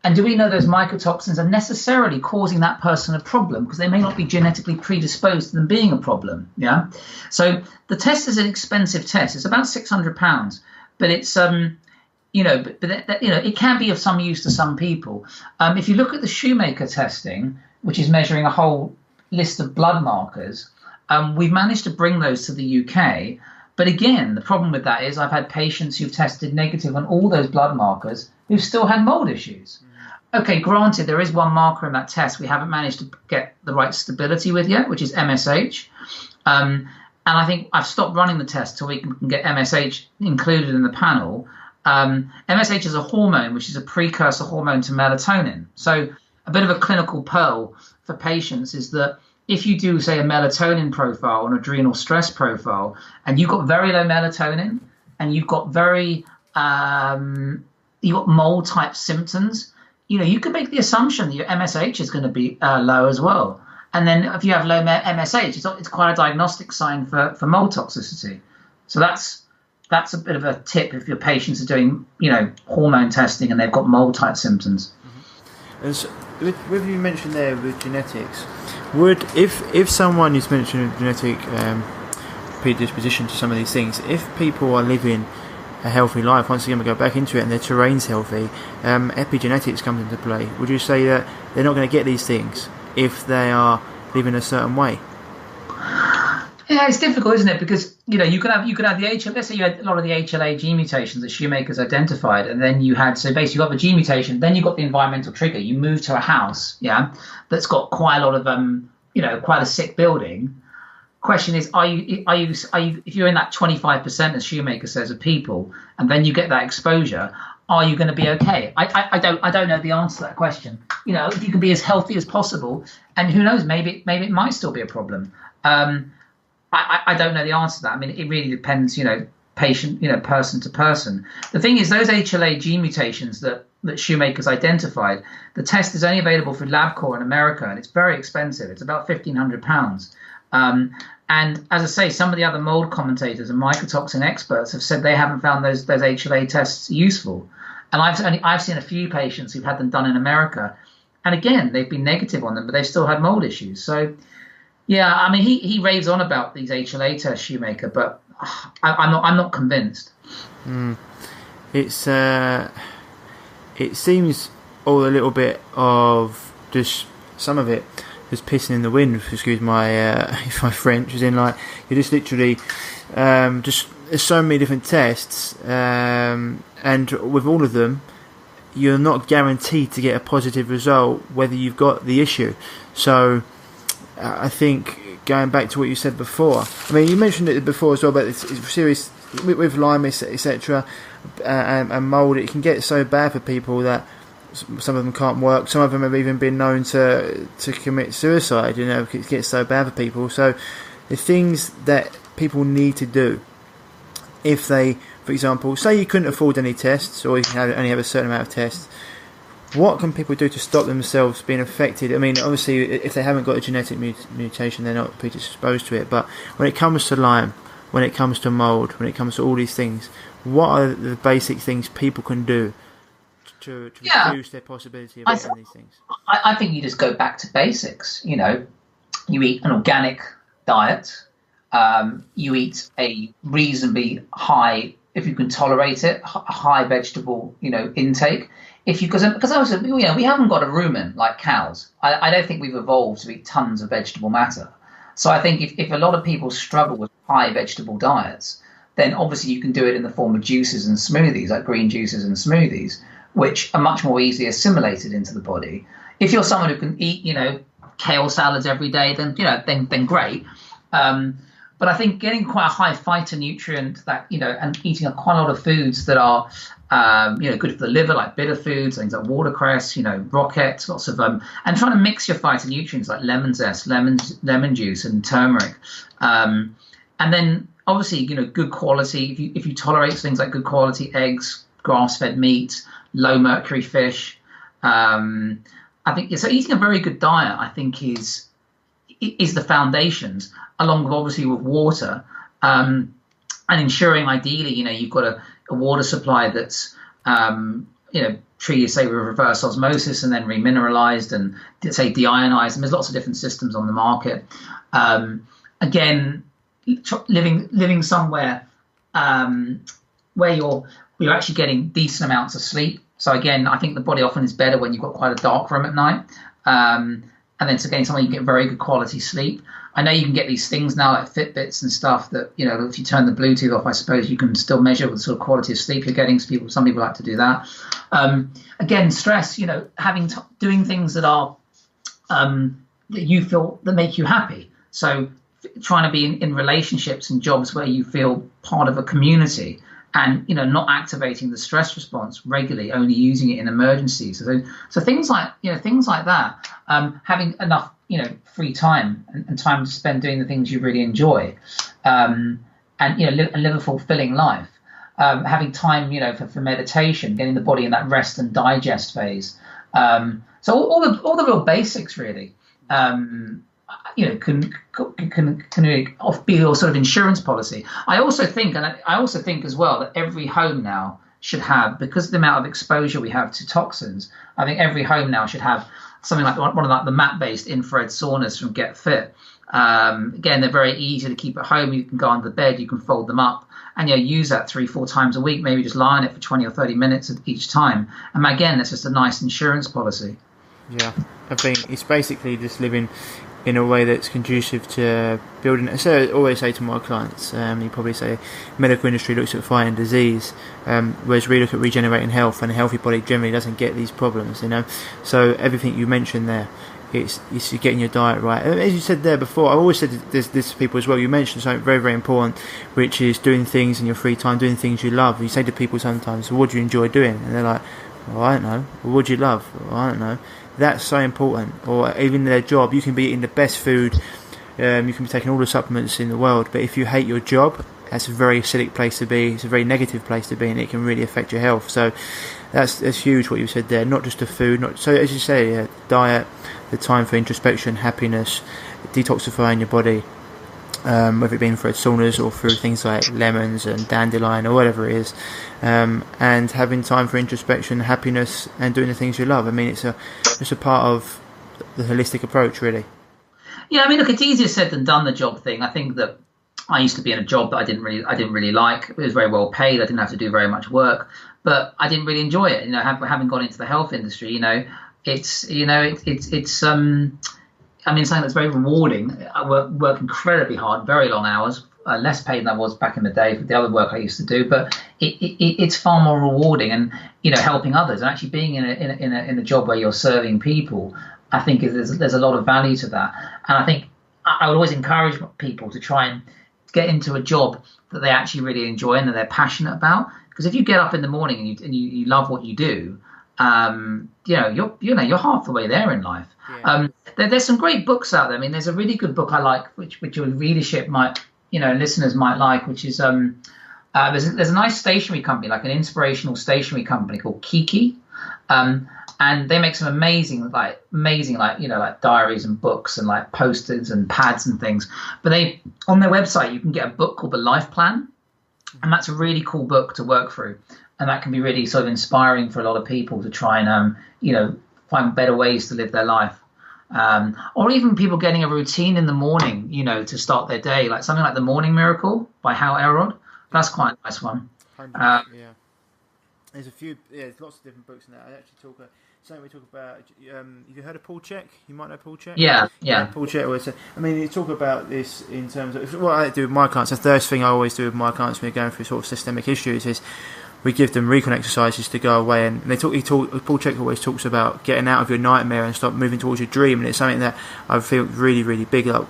And do we know those mycotoxins are necessarily causing that person a problem, because they may not be genetically predisposed to them being a problem? Yeah. So the test is an expensive test. It's about £600, but it's it can be of some use to some people. If you look at the Shoemaker testing, which is measuring a whole list of blood markers, we've managed to bring those to the UK. But again, the problem with that is I've had patients who've tested negative on all those blood markers who've still had mold issues. Okay, granted, there is one marker in that test we haven't managed to get the right stability with yet, which is MSH. And I think I've stopped running the test till we can get MSH included in the panel. MSH is a hormone, which is a precursor hormone to melatonin. So a bit of a clinical pearl for patients is that if you do, say, a melatonin profile, an adrenal stress profile, and you've got very low melatonin and you've got you've got mold type symptoms, you can make the assumption that your MSH is going to be low as well. And then if you have low MSH, it's quite a diagnostic sign for mold toxicity. So that's a bit of a tip if your patients are doing, hormone testing and they've got mold type symptoms. Mm-hmm. As with you mentioned there with genetics, if someone is mentioning genetic predisposition to some of these things, if people are living a healthy life, once again we go back into it, and their terrain's healthy, epigenetics comes into play. Would you say that they're not going to get these things if they are living a certain way? Yeah, it's difficult, isn't it? Because you could have the HLA. Let's say you had a lot of the HLA gene mutations that Shoemaker's identified, and then you had, so basically you got the gene mutation, then you got the environmental trigger. You move to a house, that's got quite a lot of quite a sick building. Question is, are you if you're in that 25%, as Shoemaker says, of people, and then you get that exposure, are you going to be okay? I don't know the answer to that question. If you can be as healthy as possible, and who knows, maybe it might still be a problem. I don't know the answer to that. I mean, it really depends, patient, person to person. The thing is, those HLA gene mutations that Shoemaker's identified, the test is only available for LabCorp in America, and it's very expensive. It's about £1,500. And as I say, some of the other mold commentators and mycotoxin experts have said they haven't found those HLA tests useful. And I've seen a few patients who've had them done in America, and again, they've been negative on them, but they've still had mold issues. So, yeah, I mean, he raves on about these HLA tests, Shoemaker, but I'm not convinced. It seems all a little bit of just some of it just pissing in the wind. Excuse my French. As in, like, you're just literally just there's so many different tests, and with all of them, you're not guaranteed to get a positive result whether you've got the issue. So I think going back to what you said before, I mean, you mentioned it before as well, but it's serious with Lyme, etc., and mold. It can get so bad for people that some of them can't work. Some of them have even been known to commit suicide. It gets so bad for people. So the things that people need to do, if they, for example, say you couldn't afford any tests, or you can only have a certain amount of tests, what can people do to stop themselves being affected? I mean, obviously, if they haven't got a genetic mutation, they're not predisposed to it. But when it comes to Lyme, when it comes to mold, when it comes to all these things, what are the basic things people can do to reduce their possibility of getting these things? I think you just go back to basics. You eat an organic diet. You eat a reasonably high, if you can tolerate it, high vegetable, intake. Because also, we haven't got a rumen like cows. I don't think we've evolved to eat tons of vegetable matter. So I think if a lot of people struggle with high vegetable diets, then obviously you can do it in the form of juices and smoothies, like green juices and smoothies, which are much more easily assimilated into the body. If you're someone who can eat, kale salads every day, then great. But I think getting quite a high phytonutrient and eating quite a lot of foods that are, good for the liver, like bitter foods, things like watercress, rocket, lots of and trying to mix your phytonutrients like lemon zest, lemon juice, and turmeric, and then obviously, good quality. If you tolerate things like good quality eggs, grass-fed meat, low mercury fish, I think so. Eating a very good diet, I think, is is the foundations, along with obviously with water, and ensuring ideally, you've got a water supply that's, treated, say, with reverse osmosis and then remineralized and, say, deionized. And there's lots of different systems on the market. Again, living somewhere where you're actually getting decent amounts of sleep. So again, I think the body often is better when you've got quite a dark room at night. And then, so again, somewhere you get very good quality sleep. I know you can get these things now like Fitbits and stuff that, if you turn the Bluetooth off, I suppose you can still measure the sort of quality of sleep you're getting. So some people like to do that. Again, stress, doing things that are that you feel that make you happy. So trying to be in relationships and jobs where you feel part of a community, and not activating the stress response regularly, only using it in emergencies. So things like that. Having enough free time and time to spend doing the things you really enjoy, and live a fulfilling life. Having time for meditation, getting the body in that rest and digest phase. So all the real basics really. Can be your sort of insurance policy. I also think as well that every home now should have, because of the amount of exposure we have to toxins, I think every home now should have something like one of the mat-based infrared saunas from Get Fit. Again, they're very easy to keep at home. You can go under the bed, you can fold them up, and use that 3-4 times a week. Maybe just lie on it for 20 or 30 minutes each time. And again, that's just a nice insurance policy. Yeah, I think it's basically just living in a way that's conducive to building. So I always say to my clients, you probably say medical industry looks at fighting disease, whereas we look at regenerating health, and a healthy body generally doesn't get these problems, So everything you mentioned there, it's getting your diet right. As you said there before, I've always said this to people as well, you mentioned something very, very important, which is doing things in your free time, doing things you love. You say to people sometimes, well, what do you enjoy doing? And they're like, well, I don't know. Well, what do you love? Well, I don't know. That's so important. Or even their job, you can be eating the best food, you can be taking all the supplements in the world, but if you hate your job, that's a very acidic place to be, it's a very negative place to be, and it can really affect your health. So that's huge what you said there, not just the food, so as you say, diet, the time for introspection, happiness, detoxifying your body, whether it be infrared saunas or through things like lemons and dandelion or whatever it is, and having time for introspection, happiness, and doing the things you love. I mean, it's a part of the holistic approach, really. Yeah, I mean, look, it's easier said than done, the job thing. I think that I used to be in a job that I didn't really like. It was very well paid. I didn't have to do very much work, but I didn't really enjoy it. Having gone into the health industry, it's something that's very rewarding. I work incredibly hard, very long hours, less paid than I was back in the day for the other work I used to do, but it's far more rewarding, and helping others and actually being in a job where you're serving people, I think there's a lot of value to that. And I think I would always encourage people to try and get into a job that they actually really enjoy and that they're passionate about, because if you get up in the morning and you love what you do, you're half the way there in life. Yeah. There's some great books out there. I mean, there's a really good book I like, which your readership might, listeners might like, which is there's a nice stationery company, like an inspirational stationery company called Kiki, and they make some amazing diaries and books and like posters and pads and things. But on their website you can get a book called The Life Plan, and that's a really cool book to work through. And that can be really sort of inspiring for a lot of people to try and, find better ways to live their life. Or even people getting a routine in the morning, to start their day, like something like The Morning Miracle by Hal Elrod. That's quite a nice one. Yeah. There's there's lots of different books in that. I actually talk about, have you heard of Paul Chek? You might know Paul Chek? Yeah. Paul Chek always said, you talk about this in terms of what I do with my clients. The first thing I always do with my clients when we're going through sort of systemic issues is we give them recon exercises to go away, and Paul Chek always talks about getting out of your nightmare and start moving towards your dream, and it's something that I feel really, really big. Like,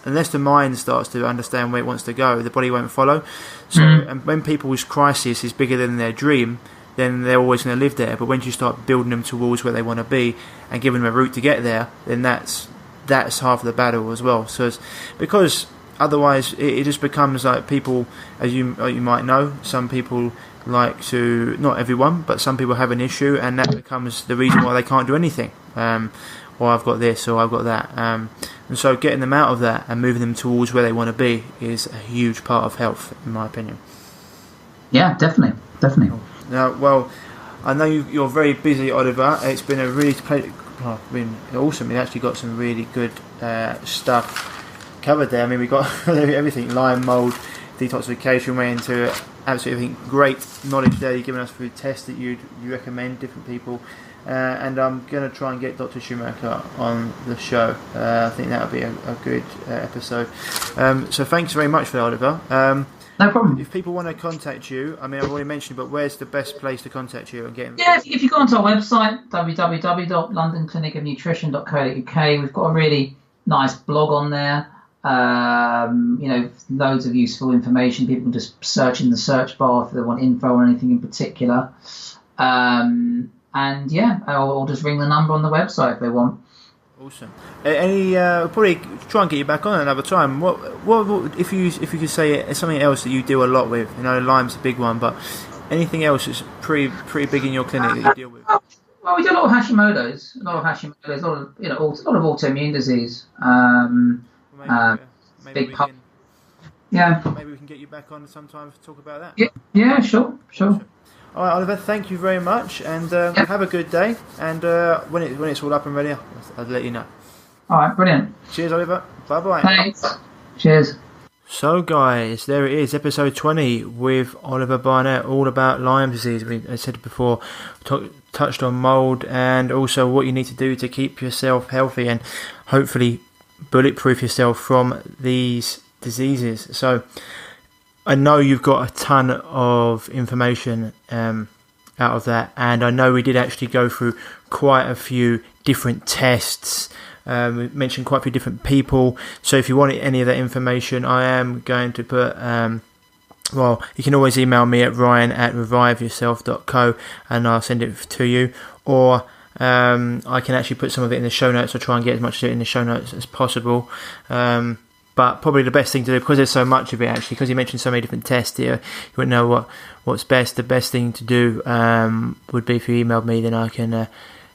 unless the mind starts to understand where it wants to go, the body won't follow. So, and when people's crisis is bigger than their dream, then they're always going to live there. But when you start building them towards where they want to be and giving them a route to get there, then that's half of the battle as well. So because otherwise it just becomes like people, as you might know, some people like to, not everyone, but some people have an issue, and that becomes the reason why they can't do anything. Or I've got this, or I've got that. And so getting them out of that and moving them towards where they want to be is a huge part of health, in my opinion. Yeah, definitely. Now, well, I know you're very busy, Oliver. It's been a really been awesome. We actually got some really good stuff covered there. I mean, we got everything: Lyme, mould, detoxification. Went into absolutely everything. Great knowledge there. You've given us through tests that you recommend different people. And I'm going to try and get Dr. Schumacher on the show. I think that would be a good episode. So thanks very much for that, Oliver. No problem. If people want to contact you, I mean, I've already mentioned, but where's the best place to contact you and get? Yeah, if you go onto our website, www.londonclinicofnutrition.co.uk, we've got a really nice blog on there. Loads of useful information. People can just search in the search bar if they want info on anything in particular. And yeah, or just ring the number on the website if they want. Awesome. We'll probably try and get you back on another time. What if you could say something else that you do a lot with? Lyme's a big one, but anything else that's pretty big in your clinic that you deal with? Well, we do a lot of Hashimoto's, a lot of autoimmune disease. Maybe we can get you back on sometime to talk about that. Yeah, sure. Awesome. All right, Oliver, thank you very much, and have a good day. And when it's all up and ready, I'll let you know. All right, brilliant. Cheers, Oliver. Bye-bye. Thanks. Cheers. So, guys, there it is, episode 20 with Oliver Barnett, all about Lyme disease. I said before, touched on mould and also what you need to do to keep yourself healthy and hopefully bulletproof yourself from these diseases. So, I know you've got a ton of information out of that, and I know we did actually go through quite a few different tests. We mentioned quite a few different people, so if you want any of that information, I am going to put you can always email me at ryan@reviveyourself.co and I'll send it to you, or I can actually put some of it in the show notes. I'll try and get as much of it in the show notes as possible. But probably the best thing to do, because there's so much of it actually, because you mentioned so many different tests here, you wouldn't know what's best. The best thing to do would be if you emailed me, then I can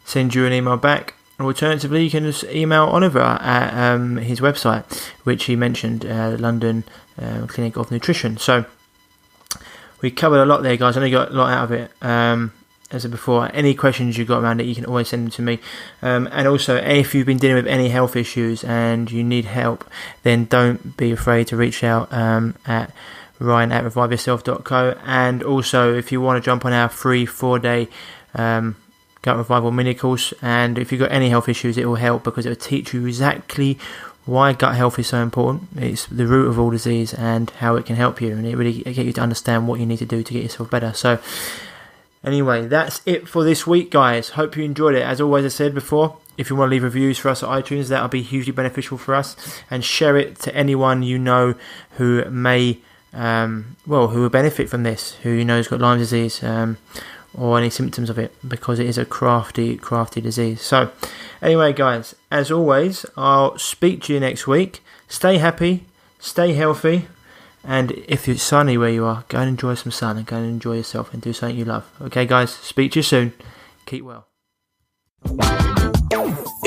send you an email back. Alternatively, you can just email Oliver at his website, which he mentioned, London Clinic of Nutrition. So we covered a lot there, guys. I know you got a lot out of it. As I said before, any questions you've got around it, you can always send them to me. And also, if you've been dealing with any health issues and you need help, then don't be afraid to reach out at ryan@reviveyourself.co. And also, if you want to jump on our free 4-day gut revival mini course, and if you've got any health issues, it will help because it will teach you exactly why gut health is so important. It's the root of all disease and how it can help you, and it really get you to understand what you need to do to get yourself better. So anyway, that's it for this week, guys. Hope you enjoyed it. As always, I said before, if you want to leave reviews for us at iTunes, that will be hugely beneficial for us, and share it to anyone you know who may who will benefit from this, who you know has got Lyme disease or any symptoms of it, because it is a crafty disease. So anyway, guys, as always, I'll speak to you next week. Stay happy, stay healthy, and if it's sunny where you are, go and enjoy some sun and go and enjoy yourself and do something you love. Okay, guys, speak to you soon. Keep well.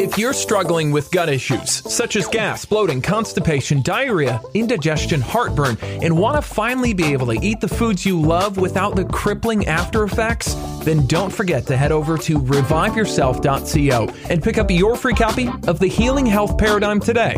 If you're struggling with gut issues, such as gas, bloating, constipation, diarrhea, indigestion, heartburn, and want to finally be able to eat the foods you love without the crippling after effects, then don't forget to head over to reviveyourself.co and pick up your free copy of The Healing Health Paradigm today.